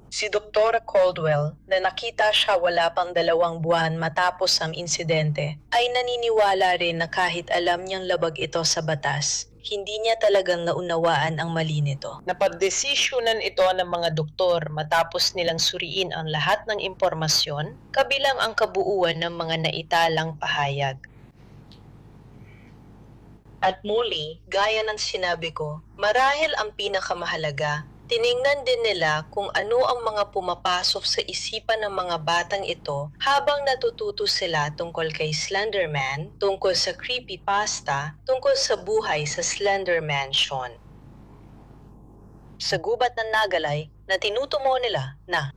Speaker 10: Si Dr. Caldwell, na nakita siya wala pang 2 buwan matapos ang insidente, ay naniniwala rin na kahit alam niyang labag ito sa batas, hindi niya talagang naunawaan ang mali nito. Napagdesisyonan ito ng mga doktor matapos nilang suriin ang lahat ng impormasyon, kabilang ang kabuuan ng mga naitalang pahayag. At muli, gaya ng sinabi ko, marahil ang pinakamahalaga, tiningnan din nila kung ano ang mga pumapasok sa isipan ng mga batang ito habang natututo sila tungkol kay Slenderman, tungkol sa creepypasta, tungkol sa buhay sa Slender Mansion. Sa gubat ng Nagalay, na tinutumo nila na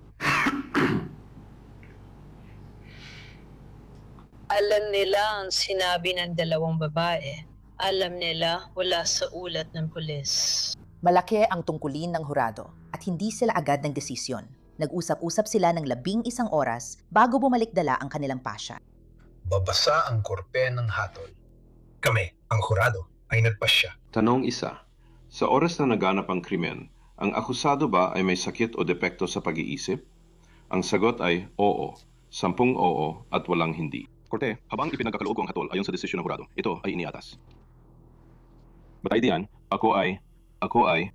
Speaker 10: alam nila ang sinabi ng 2 babae. Alam nila wala sa ulat ng pulis.
Speaker 1: Malaki ang tungkulin ng hurado at hindi sila agad ng desisyon. Nag-usap-usap sila ng 11 oras bago bumalik dala ang kanilang pasya.
Speaker 15: Babasa ang korpe ng hatol. Kami, ang hurado, ay nagpasya.
Speaker 4: Tanong 1. Sa oras na naganap ang krimen, ang akusado ba ay may sakit o depekto sa pag-iisip? Ang sagot ay oo, 10 oo at walang hindi. Korte, habang ipinagkakaloob ko ang hatol ayon sa desisyon ng hurado, ito ay iniatas. Batay diyan, ako ay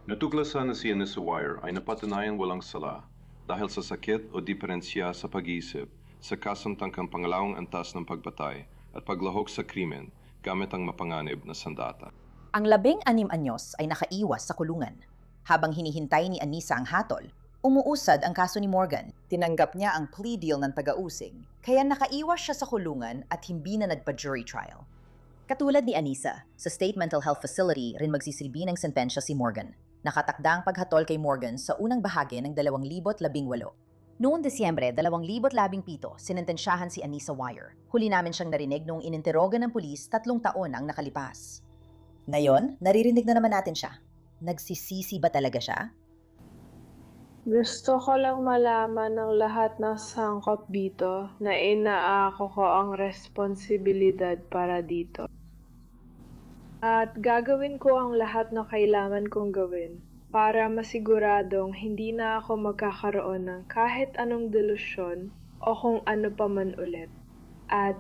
Speaker 4: natuklasan na si Anissa Weir ay napatunayan walang sala dahil sa sakit o diferensya sa pag-iisip sa kasong tangkang pangalawang antas ng pagpatay at paglahok sa krimen gamit ang mapanganib na sandata.
Speaker 1: Ang 16 anyos ay nakaiwas sa kulungan. Habang hinihintay ni Anisa ang hatol, umuusad ang kaso ni Morgan. Tinanggap niya ang plea deal ng taga-usig, kaya nakaiwas siya sa kulungan at hindi na nagpa-jury trial. Katulad ni Anisa, sa State Mental Health Facility rin magsisilbi ng sentensya si Morgan. Nakatakda ang paghatol kay Morgan sa unang bahagi ng 2018. Noong Desyembre 2017, sinentensyahan si Anisa Wire. Huli namin siyang narinig noong ininteroga ng pulis 3 taon ang nakalipas. Ngayon, naririnig na naman natin siya. Nagsisisi ba talaga siya?
Speaker 16: Gusto ko lang malaman ng lahat ng sangkot dito na inaako ko ang responsibilidad para dito. At gagawin ko ang lahat na kailangan kong gawin para masiguradong hindi na ako magkakaroon ng kahit anong delusyon o kung ano pa man ulit. At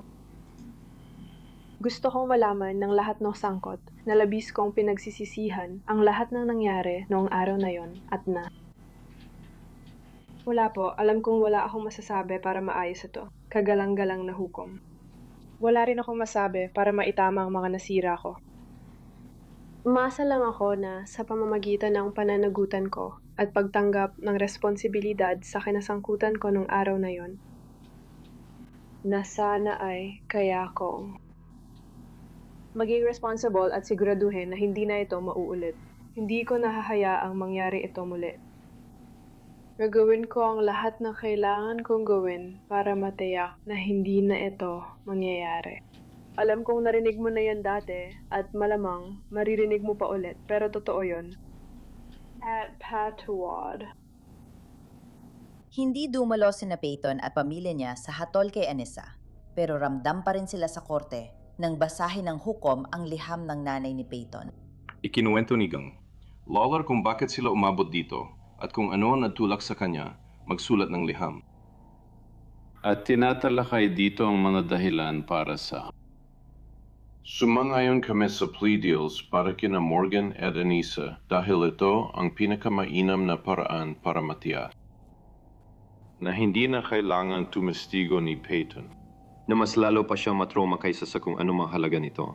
Speaker 16: gusto kong malaman ng lahat ng sangkot na labis kong pinagsisisihan ang lahat ng nangyari noong araw na yon at na. Wala po, alam kong wala akong masasabi para maayos ito. Kagalang-galang na hukom. Wala rin akong masabi para maitama ang mga nasira ko. Umasa lang ako na sa pamamagitan ng pananagutan ko at pagtanggap ng responsibilidad sa kinasangkutan ko nung araw na yon, na sana ay kaya kong maging responsible at siguraduhin na hindi na ito mauulit. Hindi ko nahahayaang mangyari ito muli. Gagawin ko ang lahat ng kailangan kong gawin para matiyak na hindi na ito mangyayari. Alam kong narinig mo na yan dati at malamang maririnig mo pa ulit, pero totoo yun. At Patwad.
Speaker 1: Hindi dumalo sina Peyton at pamilya niya sa hatol kay Anisa, pero ramdam pa rin sila sa korte nang basahin ng hukom ang liham ng nanay ni Peyton.
Speaker 4: Ikinuwento ni Gang, Lawler kung bakit sila umabot dito at kung ano ang nagtulak sa kanya magsulat ng liham. At tinatalakay dito ang mga dahilan para sa sumangayon kami sa plea deals para kina Morgan at Anisa dahil ito ang pinakamainam na paraan para matiyak na hindi na kailangan tumestigo ni Peyton.
Speaker 17: Na mas lalo pa siyang matroma kaysa sa kung anumang halaga nito.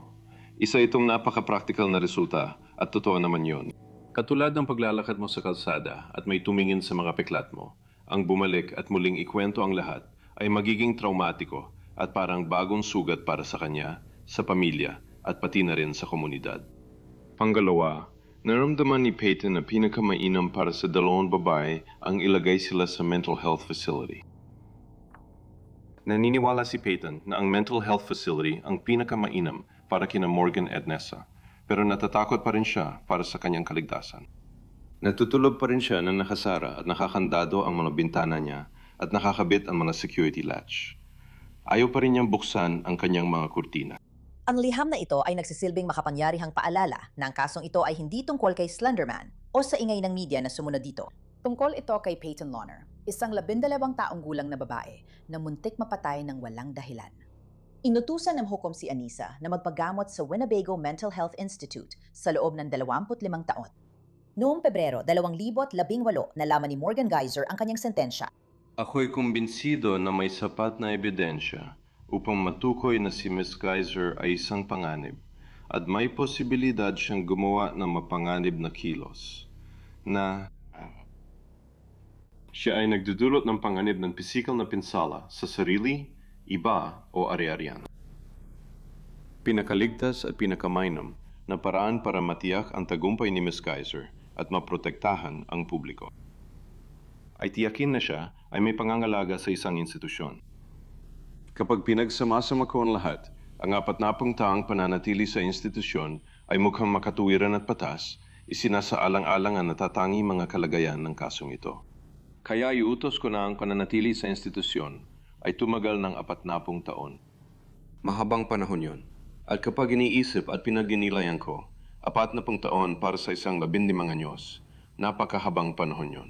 Speaker 4: Isa itong napaka-practical na resulta at totoo naman yon. Katulad ng paglalakad mo sa kalsada at may tumingin sa mga peklat mo, ang bumalik at muling ikwento ang lahat ay magiging traumatiko at parang bagong sugat para sa kanya, sa pamilya at pati na rin sa komunidad. Pangalawa, naramdaman ni Peyton na pinakamainam para sa 2 babae ang ilagay sila sa mental health facility. Naniniwala si Peyton na ang mental health facility ang pinakamainam para kina Morgan at Nessa, pero natatakot pa rin siya para sa kanyang kaligtasan. Natutulog pa rin siya na nakasara at nakakandado ang mga bintana niya at nakakabit ang mga security latch. Ayaw pa rin niyang buksan ang kanyang mga kurtina.
Speaker 1: Ang liham na ito ay nagsisilbing makapangyarihang paalala na ang kasong ito ay hindi tungkol kay Slenderman o sa ingay ng media na sumunod dito. Tungkol ito kay Peyton Lawner, isang 12 taong gulang na babae na muntik mapatay ng walang dahilan. Inutusan ng hukom si Anisa na magpagamot sa Winnebago Mental Health Institute sa loob ng 25 taon. Noong Pebrero 2018, nalaman ni Morgan Geyser ang kanyang sentensya.
Speaker 4: Ako'y kumbinsido na may sapat na ebidensya upang matukoy na si Ms. Geyser ay isang panganib at may posibilidad siyang gumawa ng mapanganib na kilos na siya ay nagdudulot ng panganib ng pisikal na pinsala sa sarili, iba o ari-arian. Pinakaligtas at pinakamainam na paraan para matiyak ang tagumpay ni Ms. Geyser at maprotektahan ang publiko ay tiyakin na siya ay may pangangalaga sa isang institusyon. Kapag pinagsama-sama ko ang lahat, ang 40 taong pananatili sa institusyon ay mukhang makatuwiran at patas, isinasaalang-alang ang natatangi mga kalagayan ng kasong ito. Kaya iutos ko na ang pananatili sa institusyon ay tumagal ng 40 taon. Mahabang panahon yon. At kapag iniisip at pinag-inilayan ko, 40 taon para sa isang 15 anyos, napakahabang panahon yon.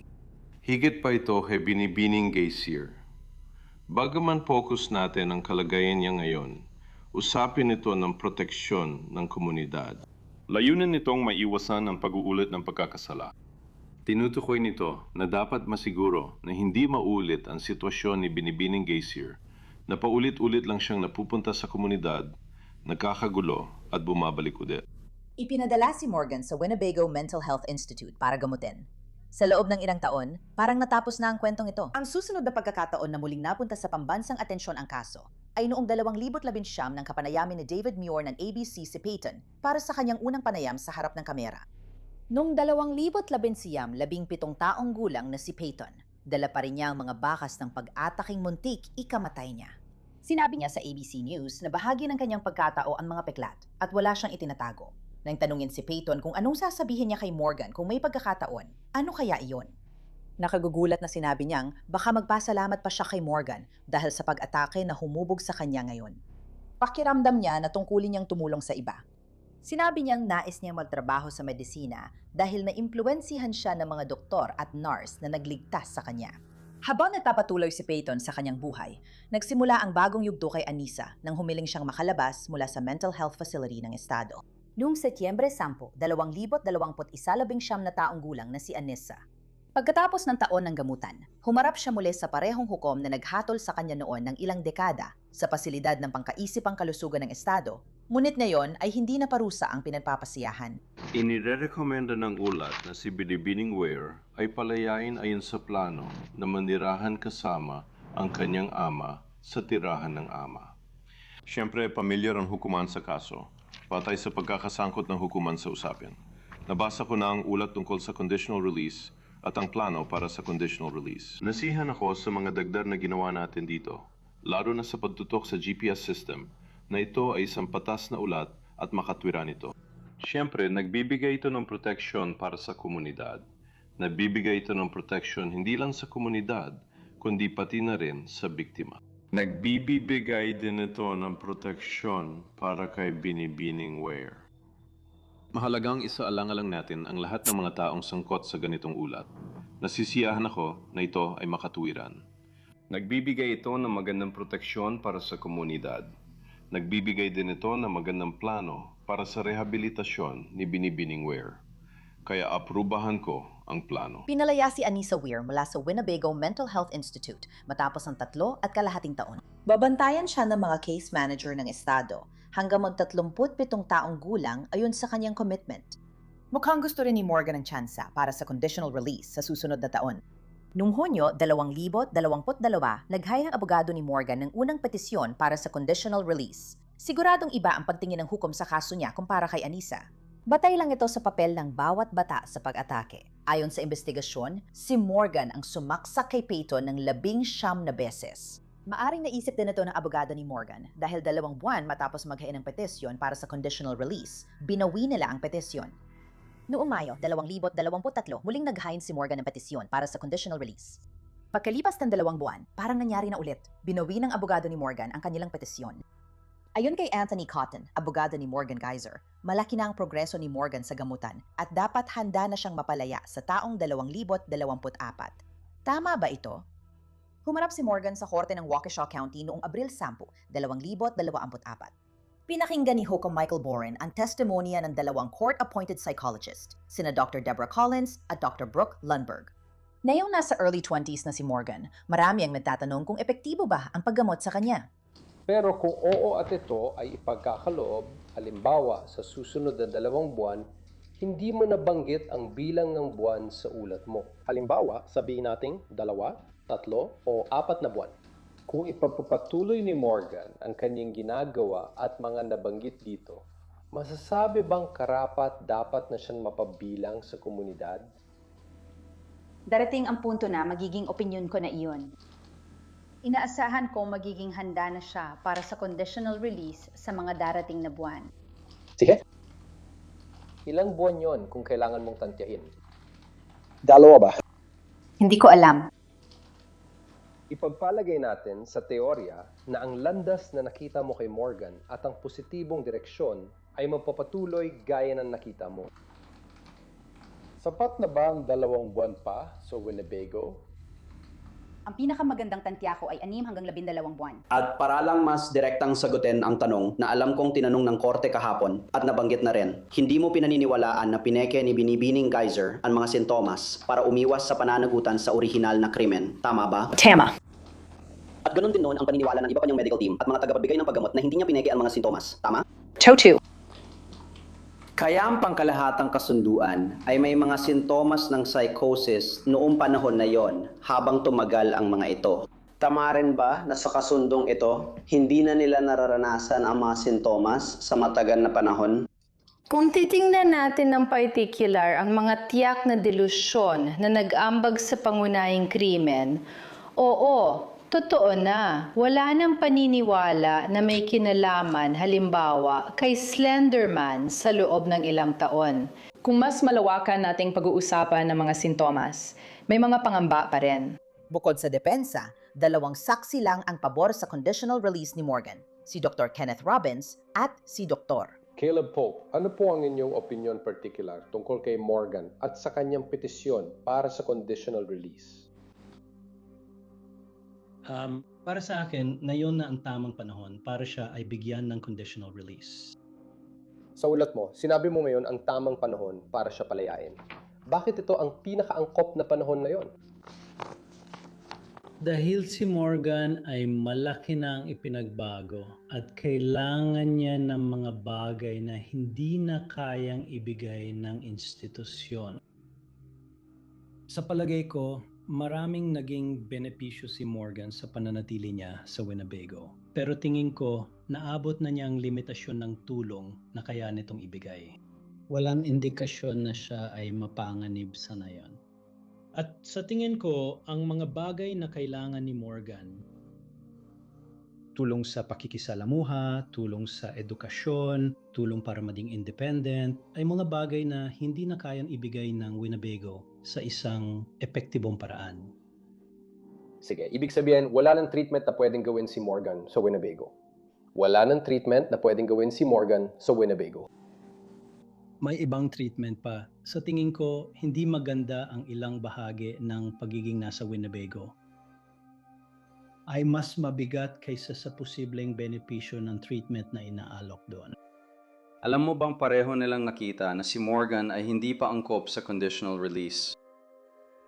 Speaker 4: Higit pa ito kay Binibining Geyser. Bagaman focus natin ang kalagayan niya ngayon, usapin ito ng proteksyon ng komunidad. Layunin nitong maiwasan ang pag-uulit ng pagkakasala. Tinutukoy nito na dapat masiguro na hindi maulit ang sitwasyon ni Binibining Geyser Napaulit-ulit lang siyang napupunta sa komunidad, nagkakagulo at bumabalik ulit.
Speaker 1: Ipinadala si Morgan sa Winnebago Mental Health Institute para gamutin. Sa loob ng ilang taon, parang natapos na ang kwentong ito. Ang susunod na pagkakataon na muling napunta sa pambansang atensyon ang kaso ay noong 2019 ng kapanayamin ni David Muir ng ABC si Peyton para sa kanyang unang panayam sa harap ng kamera. Noong 2019, 17 taong gulang na si Peyton, dala pa rin niya ang mga bakas ng pag-ataking muntik ikamatay niya. Sinabi niya sa ABC News na bahagi ng kanyang pagkatao ang mga peklat at wala siyang itinatago. Nang tanungin si Peyton kung anong sasabihin niya kay Morgan kung may pagkakataon, ano kaya iyon? Nakagugulat na sinabi niyang baka magpasalamat pa siya kay Morgan dahil sa pag-atake na humubog sa kanya ngayon. Pakiramdam niya na tungkulin niyang tumulong sa iba. Sinabi niyang nais niyang magtrabaho sa medisina dahil naimpluwensihan siya ng mga doktor at nurse na nagligtas sa kanya. Habang nagpapatuloy si Peyton sa kanyang buhay, nagsimula ang bagong yugto kay Anissa nang humiling siyang makalabas mula sa mental health facility ng estado. Noong Setyembre 10, 2021 na taong gulang na si Anissa. Pagkatapos ng taon ng gamutan, humarap siya muli sa parehong hukom na naghatol sa kanya noon ng ilang dekada sa pasilidad ng pangkaisipang kalusugan ng estado, ngunit ngayon ay hindi na parusa ang pinagpapasiyahan.
Speaker 4: Inirekomenda ng ulat na si Binibining Ware ay palayain ayon sa plano na manirahan kasama ang kanyang ama sa tirahan ng ama. Siyempre, pamilyar ang hukuman sa kaso, patay sa pagkakasangkot ng hukuman sa usapin. Nabasa ko na ang ulat tungkol sa conditional release at ang plano para sa conditional release. Nasihan ako sa mga dagdag na ginawa natin dito, lalo na sa pagtutok sa GPS system, na ito ay isang patas na ulat at makatwiran ito. Siyempre, nagbibigay ito ng proteksyon para sa komunidad. Nagbibigay ito ng proteksyon hindi lang sa komunidad, kundi pati na rin sa biktima. Nagbibigay din ito ng proteksyon para kay Binibining Ware. Mahalagang isaalang-alang natin ang lahat ng mga taong sangkot sa ganitong ulat. Nasisiyahan ako na ito ay makatuwiran. Nagbibigay ito ng magandang proteksyon para sa komunidad. Nagbibigay din ito ng magandang plano para sa rehabilitasyon ni Binibining Ware. Kaya aprubahan ko ang plano.
Speaker 1: Pinalaya si Anissa Weir mula sa Winnebago Mental Health Institute matapos ang 3.5 taon. Babantayan siya ng mga case manager ng estado hanggang mag-37 taong gulang ayon sa kanyang commitment. Mukhang gusto rin ni Morgan ang tsansa para sa conditional release sa susunod na taon. Noong Hunyo 2022, nag-hire ang abogado ni Morgan ng unang petisyon para sa conditional release. Siguradong iba ang pagtingin ng hukom sa kaso niya kumpara kay Anissa. Batay lang ito sa papel ng bawat bata sa pag-atake. Ayon sa investigasyon, si Morgan ang sumaksak kay Peyton ng 19 na beses. Maaring naisip din ito ng abogado ni Morgan dahil 2 buwan matapos maghain ng petisyon para sa conditional release, binawi nila ang petisyon. Noong Mayo 2023, muling naghain si Morgan ng petisyon para sa conditional release. Pagkalipas ng 2 buwan, parang nangyari na ulit. Binawi ng abogado ni Morgan ang kanilang petisyon. Ayon kay Anthony Cotton, abogado ni Morgan Geyser, malaki na ang progreso ni Morgan sa gamutan at dapat handa na siyang mapalaya sa taong 2024. Tama ba ito? Humarap si Morgan sa korte ng Waukesha County noong Abril 10, 2024. Pinakinggan ni Hukom Michael Boren ang testimonya ng 2 court-appointed psychologist, sina Dr. Deborah Collins at Dr. Brooke Lundberg. Ngayong nasa early 20s na si Morgan, marami ang nagtatanong kung epektibo ba ang paggamot sa kanya.
Speaker 18: Pero kung oo at ito ay ipagkakaloob, halimbawa sa susunod na 2 buwan, hindi mo nabanggit ang bilang ng buwan sa ulat mo. Halimbawa, sabihin nating 2, 3 o 4 na buwan. Kung ipapatuloy ni Morgan ang kanyang ginagawa at mga nabanggit dito, masasabi bang karapat dapat na siyang mapabilang sa komunidad?
Speaker 19: Darating ang punto na magiging opinyon ko na iyon. Inaasahan ko magiging handa na siya para sa conditional release sa mga darating na buwan.
Speaker 18: Sige. Ilang buwan yon kung kailangan mong tantyahin?
Speaker 19: 2 ba? Hindi ko alam.
Speaker 18: Ipagpalagay natin sa teorya na ang landas na nakita mo kay Morgan at ang positibong direksyon ay magpapatuloy gaya ng nakita mo. Sapat na ba ang 2 buwan pa sa Winnebago?
Speaker 19: Ang pinakamagandang tantya ko ay 6 hanggang 12 buwan.
Speaker 20: At para lang mas direktang sagutin ang tanong na alam kong tinanong ng korte kahapon at nabanggit na rin, hindi mo pinaniniwalaan na pineke ni Binibining Geyser ang mga sintomas para umiwas sa pananagutan sa orihinal na krimen. Tama ba?
Speaker 19: Tama.
Speaker 20: At ganoon din noon ang paniniwala ng iba pa niyang medical team at mga tagapagbigay ng paggamot na hindi niya pineke ang mga sintomas. Tama?
Speaker 7: Totu.
Speaker 20: Kaya ang pangkalahatang kasunduan ay may mga sintomas ng psychosis noong panahon na yon habang tumagal ang mga ito. Tama rin ba na sa kasundong ito, hindi na nila nararanasan ang mga sintomas sa matagal na panahon?
Speaker 21: Kung titingnan natin ng particular ang mga tiyak na delusyon na nag-ambag sa pangunahing krimen, oo, totoo na, wala nang paniniwala na may kinalaman halimbawa kay Slenderman sa loob ng ilang taon.
Speaker 22: Kung mas malawakan nating pag-uusapan ng mga sintomas, may mga pangamba pa rin.
Speaker 1: Bukod sa depensa, 2 saksi lang ang pabor sa conditional release ni Morgan, si Dr. Kenneth Robbins at si Dr.
Speaker 18: Caleb Pope, ano po ang inyong opinion particular tungkol kay Morgan at sa kanyang petisyon para sa conditional release?
Speaker 23: Para sa akin, na yun na ang tamang panahon para siya ay bigyan ng conditional release.
Speaker 18: Sa ulat mo, sinabi mo ngayon ang tamang panahon para siya palayain. Bakit ito ang pinakaangkop na panahon na yon?
Speaker 23: Dahil si Morgan ay malaki na ang ipinagbago at kailangan niya ng mga bagay na hindi na kayang ibigay ng institusyon. Sa palagay ko, maraming naging benepisyo si Morgan sa pananatili niya sa Winnebago. Pero tingin ko, naabot na niya ang limitasyon ng tulong na kaya nitong ibigay. Walang indikasyon na siya ay mapanganib sa ngayon. At sa tingin ko, ang mga bagay na kailangan ni Morgan, tulong sa pakikisalamuha, tulong sa edukasyon, tulong para maging independent, ay mga bagay na hindi na kayang ibigay ng Winnebago sa isang epektibong paraan.
Speaker 18: Sige, ibig sabihin, wala ng treatment na pwedeng gawin si Morgan sa Winnebago. Wala ng treatment na pwedeng gawin si Morgan sa Winnebago.
Speaker 23: May ibang treatment pa. Sa tingin ko, hindi maganda ang ilang bahagi ng pagiging nasa Winnebago. Ay mas mabigat kaysa sa posibleng benepisyo ng treatment na inaalok doon.
Speaker 6: Alam mo bang pareho nilang nakita na si Morgan ay hindi pa angkop sa conditional release?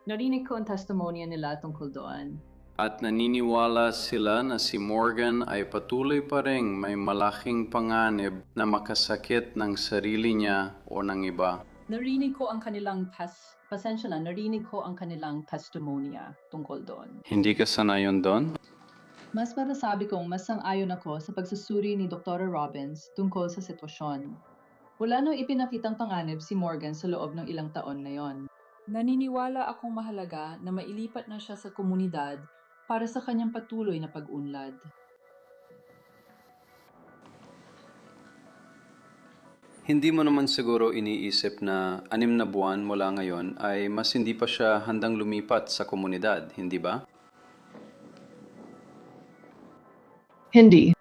Speaker 24: Narinig ko ang testimonya nila tungkol doon.
Speaker 6: At naniniwala sila na si Morgan ay patuloy pa ring may malaking panganib na makasakit ng sarili niya o ng iba.
Speaker 24: Narinig ko ang kanilang narinig ko ang kanilang testimonya tungkol doon.
Speaker 6: Hindi ka sanayon doon?
Speaker 24: Mas masasabi kong mas sang-ayon ako sa pagsusuri ni Dr. Robbins tungkol sa sitwasyon. Wala nang ipinakitang panganib si Morgan sa loob ng ilang taon na yon. Naniniwala akong mahalaga na mailipat na siya sa komunidad para sa kanyang patuloy na pag-unlad.
Speaker 6: Hindi mo naman siguro iniisip na 6 na buwan mula ngayon ay mas hindi pa siya handang lumipat sa komunidad, hindi ba?
Speaker 24: Hindi.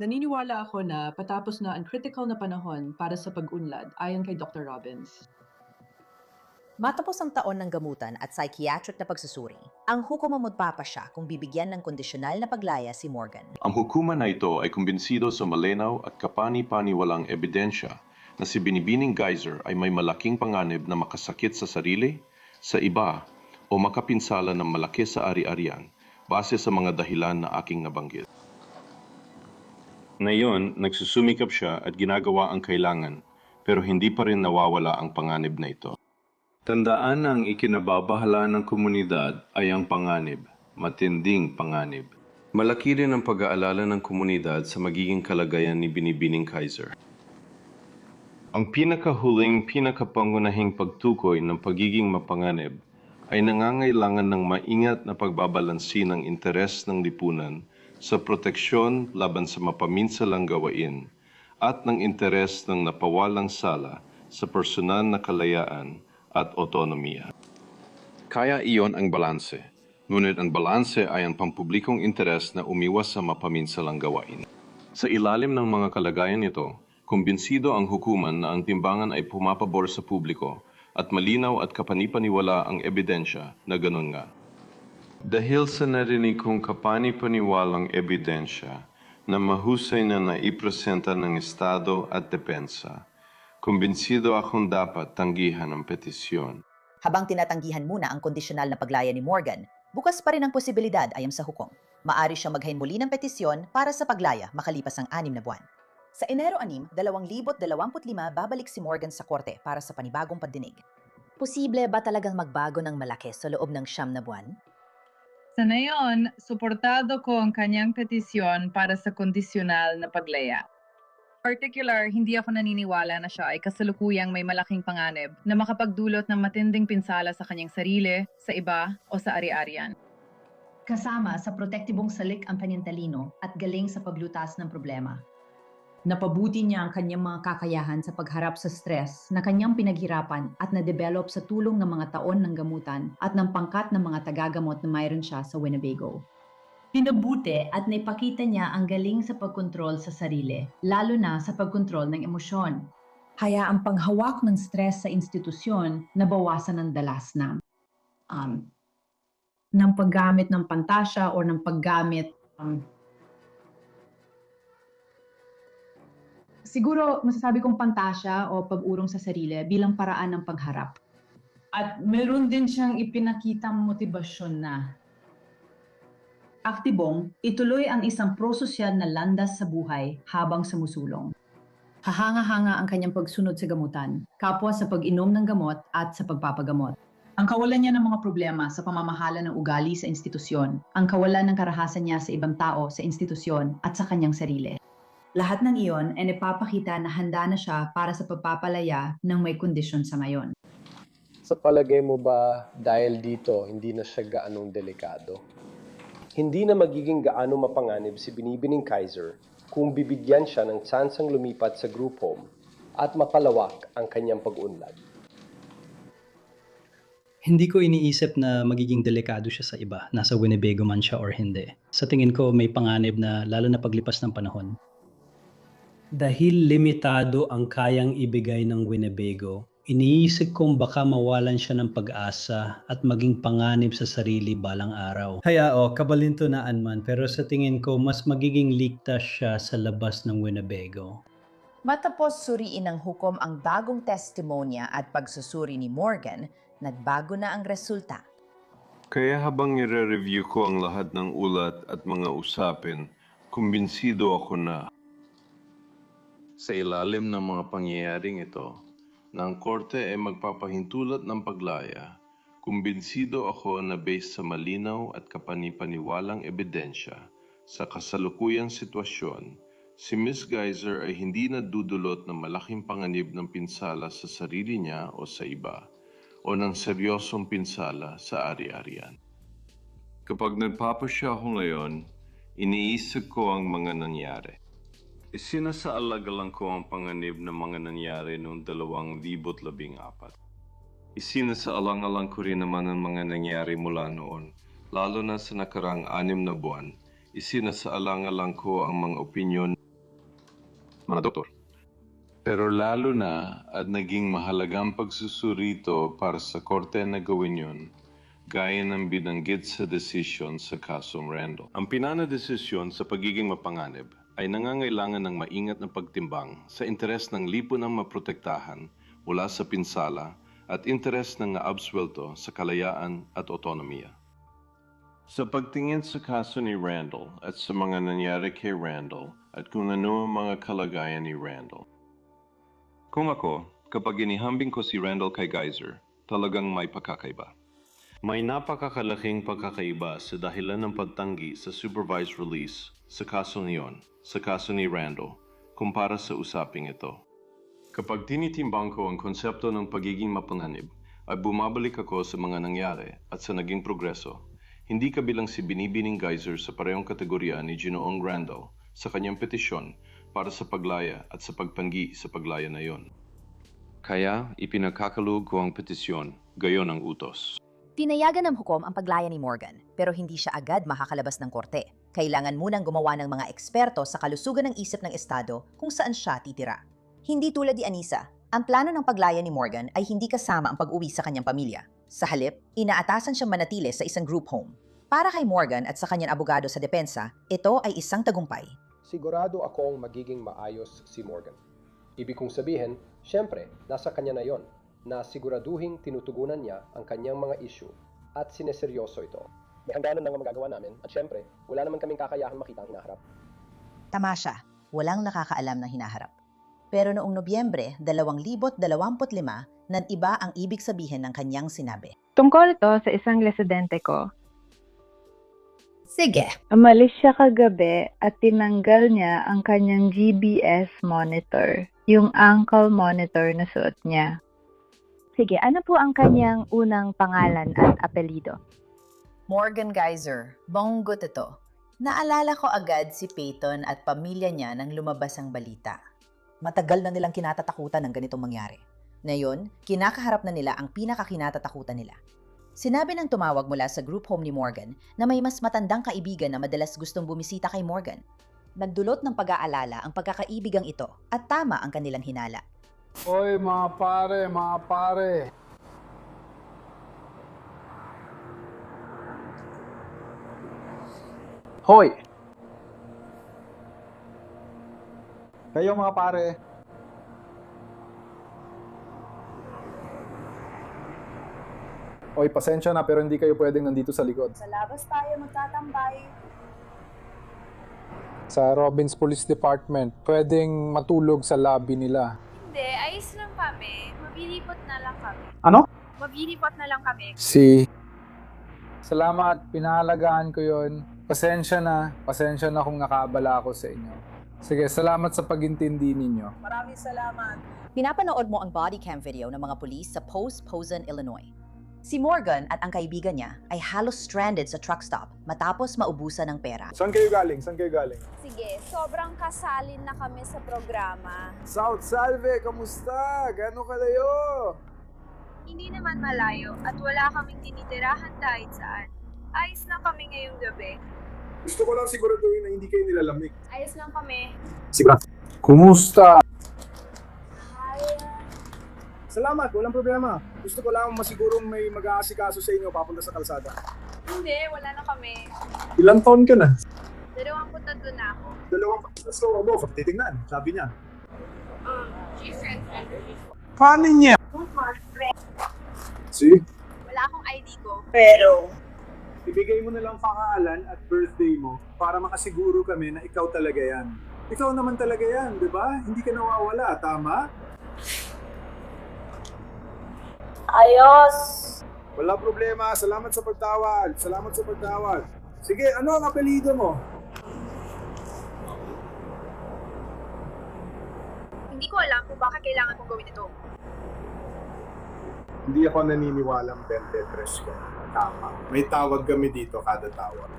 Speaker 24: Naniniwala ako na patapos na ang critical na panahon para sa pag-unlad ayon kay Dr. Robbins.
Speaker 1: Matapos ang taon ng gamutan at psychiatric na pagsusuri, ang hukuman magpapa siya kung bibigyan ng kondisyonal na paglaya si Morgan.
Speaker 4: Ang hukuman na ito ay kumbinsido sa malinaw at kapani-paniwalang ebidensya na si Binibining Geyser ay may malaking panganib na makasakit sa sarili, sa iba, o makapinsala ng malaki sa ari-arian base sa mga dahilan na aking nabanggit. Ngayon, nagsusumikap siya at ginagawa ang kailangan, pero hindi pa rin nawawala ang panganib na ito. Tandaan na ang ikinababahala ng komunidad ay ang panganib, matinding panganib. Malaki rin ang pag-aalala ng komunidad sa magiging kalagayan ni Binibining Geyser. Ang pinakapangunahing pagtukoy ng pagiging mapanganib ay nangangailangan ng maingat na pagbabalansi ng interes ng lipunan sa proteksyon laban sa mapaminsalang gawain at ng interes ng napawalang sala sa personal na kalayaan at otonomiya. Kaya iyon ang balanse, ngunit ang balanse ay ang pampublikong interes na umiwas sa mapaminsalang gawain. Sa ilalim ng mga kalagayan nito, kumbinsido ang hukuman na ang timbangan ay pumapabor sa publiko at malinaw at kapanipaniwala ang ebidensya na ganun nga. Dahil sa narinig kong kapanipaniwalang ebidensya na mahusay na naipresenta ng Estado at Depensa, kumbinsido akong dapat tanggihan ang petisyon.
Speaker 1: Habang tinatanggihan muna ang kondisyonal na paglaya ni Morgan, Bukas pa rin ang posibilidad ayon sa hukom. Maari siyang maghain muli ng petisyon para sa paglaya makalipas ang 6 na buwan. Sa Enero 6, 2025, babalik si Morgan sa korte para sa panibagong pagdinig. Posible ba talagang magbago ng malaki sa loob ng 9 na buwan?
Speaker 24: Sa ngayon, suportado ko ang kanyang petisyon para sa kondisyonal na paglaya. Particular, hindi ako naniniwala na siya ay kasalukuyang may malaking panganib na makapagdulot ng matinding pinsala sa kanyang sarili, sa iba, o sa ari-arian.
Speaker 19: Kasama sa protektibong salik ang kanyang talino at galing sa paglutas ng problema. Napabuti niya ang kanyang mga kakayahan sa pagharap sa stress na kanyang pinaghirapan at na-develop sa tulong ng mga taon ng gamutan at ng pangkat ng mga tagagamot na mayroon siya sa Winnebago. Pinabuti at naipakita niya ang galing sa pagkontrol sa sarili, lalo na sa pagkontrol ng emosyon. Kaya ang panghawak ng stress sa institusyon nabawasan ng dalas na ng paggamit ng pantasya o ng paggamit siguro masasabi kong pantasya o pag-urong sa sarili bilang paraan ng pagharap. At meron din siyang ipinakitang motibasyon na aktibong ituloy ang isang prososyal na landas sa buhay habang sumusulong. Hahanga-hanga ang kanyang pagsunod sa gamutan, kapwa sa pag-inom ng gamot at sa pagpapagamot. Ang kawalan niya ng mga problema sa pamamahala ng ugali sa institusyon, ang kawalan ng karahasan niya sa ibang tao sa institusyon at sa kanyang sarili. Lahat ng iyon ay napapakita na handa na siya para sa pagpapalaya ng may kondisyon sa ngayon.
Speaker 18: Sa palagay mo ba dahil dito hindi na siya gaanong delikado? Hindi na magiging gaano mapanganib si Binibining Kaiser kung bibigyan siya ng tsansang lumipat sa group home at mapalawak ang kanyang pag-unlad.
Speaker 23: Hindi ko iniisip na magiging delikado siya sa iba, nasa Winnebago man siya or hindi. Sa tingin ko may panganib na lalo na paglipas ng panahon. Dahil limitado ang kayang ibigay ng Winnebago, iniisip kong baka mawalan siya ng pag-asa at maging panganib sa sarili balang araw. Kaya kabalintunaan man, pero sa tingin ko mas magiging ligtas siya sa labas ng Winnebago.
Speaker 1: Matapos suriin ng hukom ang bagong testimonya at pagsusuri ni Morgan, nagbago na ang resulta.
Speaker 4: Kaya habang nire-review ko ang lahat ng ulat at mga usapin, kumbinsido ako na sa ilalim ng mga pangyayaring ito, na ang korte ay magpapahintulot ng paglaya, kumbinsido ako na based sa malinaw at kapanipaniwalang ebidensya sa kasalukuyang sitwasyon, si Ms. Geiser ay hindi nadudulot ng malaking panganib ng pinsala sa sarili niya o sa iba, o ng seryosong pinsala sa ari-arian. Kapag nagpapasya ako ngayon, iniisip ko ang mga nangyari. Isinasaalagalan ko ang panganib ng mga nangyari noong 2014. Isinasaalang-alang ko rin naman ang mga nangyari mula noon, lalo na sa nakarang 6 na buwan. Isinasaalang-alang ko ang mga opinyon mga doktor. Pero lalo na at naging mahalagang pagsusurito para sa korte na gawin yun, gaya ng binanggit sa desisyon sa kasong Randall. Ang pinanadesisyon sa pagiging mapanganib ay nangangailangan ng maingat na pagtimbang sa interes ng lipunang maprotektahan mula sa pinsala at interes ng naabsuelto sa kalayaan at otonomiya. Sa pagtingin sa kaso ni Randall at sa mga nangyari kay Randall at kung ano ang mga kalagayan ni Randall. Kung ako, kapag inihambing ko si Randall kay Geiser, talagang may pagkakaiba. May napakakalaking pagkakaiba sa dahilan ng pagtanggi sa supervised release sa kaso niyon, sa kaso ni Randall, kumpara sa usaping ito. Kapag tinitimbang ko ang konsepto ng pagiging mapanganib, ay bumabalik ako sa mga nangyari at sa naging progreso, hindi kabilang si Binibining Geiser sa parehong kategorya ni Ginoong Randall sa kanyang petisyon para sa paglaya at sa pagtanggi sa paglaya na iyon. Kaya ipinagkakaloob ko ang petisyon, gayon ang utos.
Speaker 1: Tinayagan ng hukom ang paglaya ni Morgan, pero hindi siya agad makakalabas ng korte. Kailangan munang gumawa ng mga eksperto sa kalusugan ng isip ng estado kung saan siya titira. Hindi tulad ni Anissa, ang plano ng paglaya ni Morgan ay hindi kasama ang pag-uwi sa kanyang pamilya. Sa halip, inaatasan siyang manatili sa isang group home. Para kay Morgan at sa kanyang abogado sa depensa, ito ay isang tagumpay.
Speaker 18: Sigurado akong magiging maayos si Morgan. Ibig kong sabihin, syempre, nasa kanya na yon, na siguraduhing tinutugunan niya ang kanyang mga issue at sineseryoso ito. May hangganan lang ang magagawa namin at syempre, wala naman kaming kakayahan makita ang hinaharap.
Speaker 1: Tama siya, walang nakakaalam ng hinaharap. Pero noong Nobyembre 2025, nag-iba ang ibig sabihin ng kanyang sinabi.
Speaker 2: Tungkol to sa isang residente ko.
Speaker 1: Sige.
Speaker 2: Umalis siya kagabi at tinanggal niya ang kanyang GPS monitor, yung ankle monitor na suot niya. Sige, ano po ang kanyang unang pangalan at apelido?
Speaker 1: Morgan Geyser, bonggot ito. Naalala ko agad si Peyton at pamilya niya nang lumabas ang balita. Matagal na nilang kinatatakutan ng ganitong mangyari. Ngayon, kinakaharap na nila ang pinakakinatatakutan nila. Sinabi ng tumawag mula sa group home ni Morgan na may mas matandang kaibigan na madalas gustong bumisita kay Morgan. Nagdulot ng pag-aalala ang pagkakaibigang ito at tama ang kanilang hinala.
Speaker 3: Oy, mga pare.
Speaker 5: Hoy! Kayo mga pare. Oy, pasensya na pero hindi kayo pwedeng nandito sa likod.
Speaker 8: Sa labas tayo magtatambay.
Speaker 3: Sa Robbins Police Department, pwedeng matulog sa lobby nila.
Speaker 8: Hindi, ayos lang kami. Mabilipot na lang kami.
Speaker 5: Ano?
Speaker 8: Mabilipot na lang kami.
Speaker 3: Salamat, pinahalagaan ko yon. Pasensya na kung nakabala ako sa inyo. Sige, salamat sa pagintindi ninyo.
Speaker 8: Maraming salamat.
Speaker 1: Pinapanood mo ang body cam video ng mga pulis sa Post Posen, Illinois. Si Morgan at ang kaibigan niya ay halos stranded sa truck stop matapos maubusan ng pera.
Speaker 5: Saan kayo galing?
Speaker 8: Sige, sobrang kasalin na kami sa programa.
Speaker 5: South Salve, kamusta? Gano'ng kalayo?
Speaker 8: Hindi naman malayo at wala kaming tinitirahan kahit saan. Ayos lang kami ngayong gabi.
Speaker 5: Gusto ko lang siguraduhin na hindi kayo nilalamig.
Speaker 8: Ayos lang kami.
Speaker 5: Sigurado. Kumusta? Salamat, walang problema. Gusto ko lang masigurong may mag-aasikaso sa inyo papunta sa kalsada.
Speaker 8: Hindi, wala na kami.
Speaker 5: Ilang taon ka na?
Speaker 8: 23 na ako.
Speaker 5: 2 so, mo, titingnan, sabi niya.
Speaker 8: G-friend.
Speaker 5: Paano niya? See?
Speaker 8: Wala akong ID ko.
Speaker 5: Pero ibigay mo na lang pangalan at birthday mo para makasiguro kami na ikaw talaga yan. Ikaw naman talaga yan, di ba? Hindi ka nawawala, tama?
Speaker 8: Ayos!
Speaker 5: Wala problema. Salamat sa pagtawag. Sige, ano ang apelido mo?
Speaker 8: Hindi ko alam kung bakit kailangan kong gawin ito.
Speaker 5: Hindi ako naniniwalang 23 ka. Tama. May tawag kami dito kada tawag.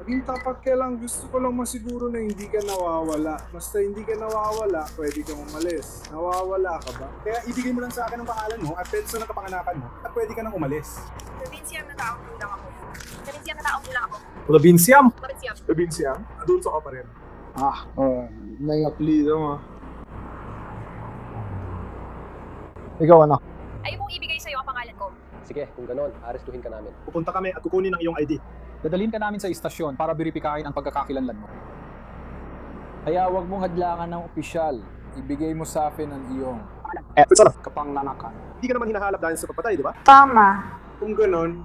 Speaker 5: Maging tapat ka lang. Gusto ko lang masiguro na hindi ka nawawala. Basta hindi ka nawawala, pwede kang umalis. Nawawala ka ba? Kaya ibigay mo lang sa akin ang pangalan mo at pensa ng kapanganakan mo at pwede ka nang umalis.
Speaker 8: Provincial na taong gulang ako.
Speaker 5: Provincial? Adulto ka pa rin. May apelido mo. Ikaw ano?
Speaker 8: Ayaw mong ibigay sa'yo ang pangalan ko.
Speaker 18: Sige, kung ganon, arestuhin ka namin.
Speaker 5: Pupunta kami at kukunin ang iyong ID.
Speaker 25: Dadalhin ka namin sa istasyon para beripikahin ang pagkakakilanlan mo. Kaya huwag mong hadlangan ng opisyal. Ibigay mo sa akin ang iyong kapanganakan.
Speaker 5: Hindi ka naman hinahalap dahil sa papatay, di ba?
Speaker 2: Tama.
Speaker 5: Kung ganon,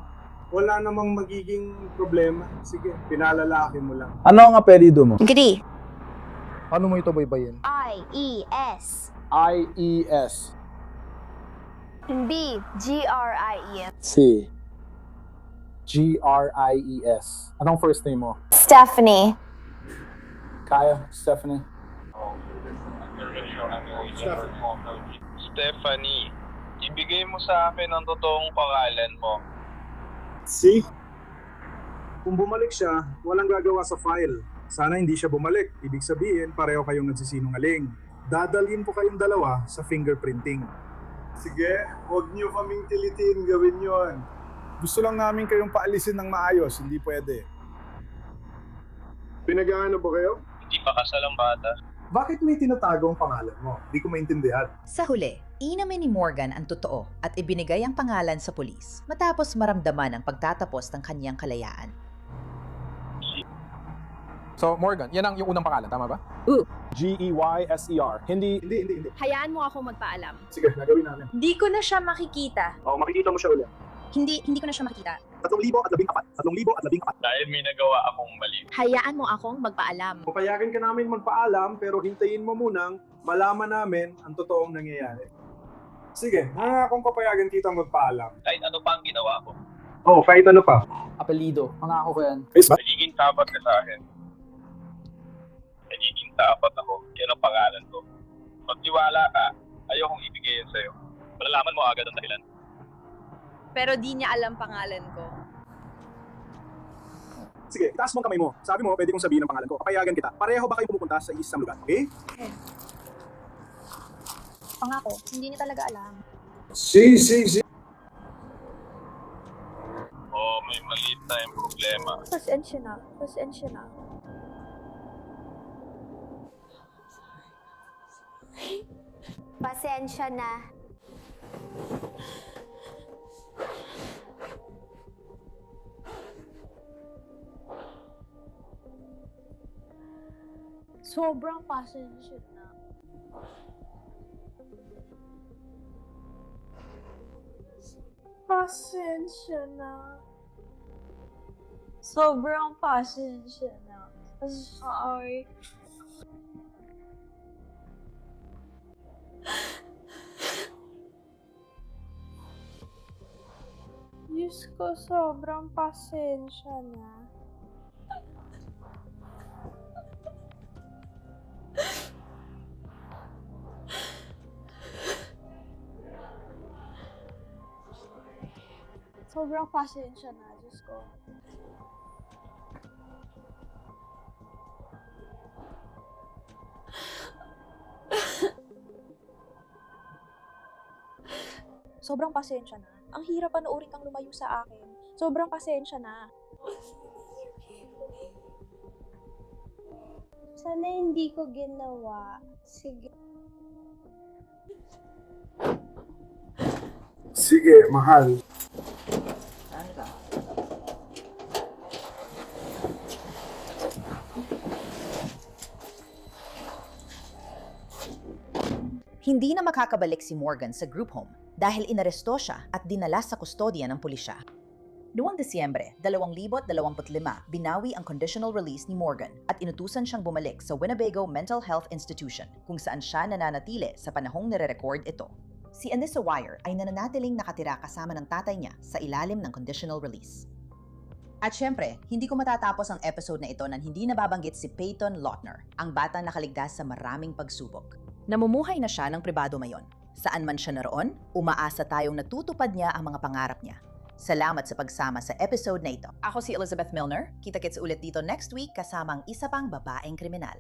Speaker 5: wala namang magiging problema. Sige, pinalalaki mo lang.
Speaker 25: Ano ang apelido mo?
Speaker 8: Gri.
Speaker 25: Ano mo ito baybayin?
Speaker 8: I-E-S.
Speaker 25: I-E-S.
Speaker 8: B. G-R-I-E-S.
Speaker 25: C. G-R-I-E-S. Anong first name mo?
Speaker 8: Stephanie.
Speaker 25: Kaya, Stephanie.
Speaker 26: Stephanie, ibigay mo sa akin ang totoong pangalan mo.
Speaker 5: See? Kung bumalik siya, walang gagawa sa file. Sana hindi siya bumalik. Ibig sabihin, pareho kayong nagsisinungaling. Dadalhin po kayong dalawa sa fingerprinting. Sige, huwag niyo kaming tilitin, gawin yon. Gusto lang namin kayong paalisin ng maayos, hindi pwede. Pinag-aano ba kayo?
Speaker 26: Hindi pa kasal ang bata.
Speaker 5: Bakit may tinatago ang pangalan mo? Hindi ko maintindihan.
Speaker 1: Sa huli, inamin ni Morgan ang totoo at ibinigay ang pangalan sa pulis matapos maramdaman ang pagtatapos ng kanyang kalayaan.
Speaker 25: So, Morgan, yan ang yung unang pangalan, tama ba? G-E-Y-S-E-R. Hindi.
Speaker 8: Hayaan mo ako magpaalam.
Speaker 5: Sige, nagawin namin.
Speaker 8: Di ko na siya makikita.
Speaker 5: Makikita mo siya ulit.
Speaker 7: Hindi ko na siya makita.
Speaker 5: 3,014. 3,014.
Speaker 26: Dahil may nagawa akong mali.
Speaker 7: Hayaan mo akong magpaalam.
Speaker 5: Papayagan ka namin magpaalam pero hintayin mo munang malaman namin ang totoong nangyayari. Sige, akong papayagan kitang magpaalam.
Speaker 26: Kahit ano pa ang ginawa ko.
Speaker 5: Oh, kahit ano pa.
Speaker 25: Apelido. Pangako ko yan.
Speaker 26: Nagiging tapat ka sa akin. Nagiging tapat ako. Yan ang pangalan ko. Magtiwala ka. Ayokong ibigay yan sa'yo. Malalaman mo agad ang dahilan.
Speaker 8: Pero di niya alam pangalan ko.
Speaker 5: Sige, itaas mo ang kamay mo. Sabi mo, pwede kong sabihin ang pangalan ko. Papayagan kita. Pareho ba kayo pumupunta sa isang lugar? Okay?
Speaker 7: Pangako, hindi niya talaga alam.
Speaker 5: Si.
Speaker 26: Oh, may maliit na yung problema.
Speaker 8: Pasensya na.
Speaker 7: Pasensya na.
Speaker 8: Sobrang pasensya na. Sobrang pasensya na. Sorry. Diyos ko, sobrang pasensya na. Sobrang pasensya na, Diyos ko. Sobrang pasensya na. Ang hirap panoorin kang lumayo sa akin. Sobrang pasensya na. Sana hindi ko ginawa. Sige.
Speaker 5: Sige, mahal.
Speaker 1: Hindi na makakabalik si Morgan sa group home dahil inaresto siya at dinala sa kustodya ng pulisya. Noong Disyembre 2025, binawi ang conditional release ni Morgan at inutusan siyang bumalik sa Winnebago Mental Health Institution kung saan siya nananatili sa panahong nire-record ito. Si Anissa Wire ay nananatiling nakatira kasama ng tatay niya sa ilalim ng conditional release. At syempre, hindi ko matatapos ang episode na ito nang hindi nababanggit si Peyton Lautner, ang batang nakaligtas sa maraming pagsubok. Namumuhay na siya ng pribado mayon. Saan man siya naroon, umaasa tayong natutupad niya ang mga pangarap niya. Salamat sa pagsama sa episode na ito. Ako si Elizabeth Milner. Kita-kits ulit dito next week kasama ang isa pang babaeng kriminal.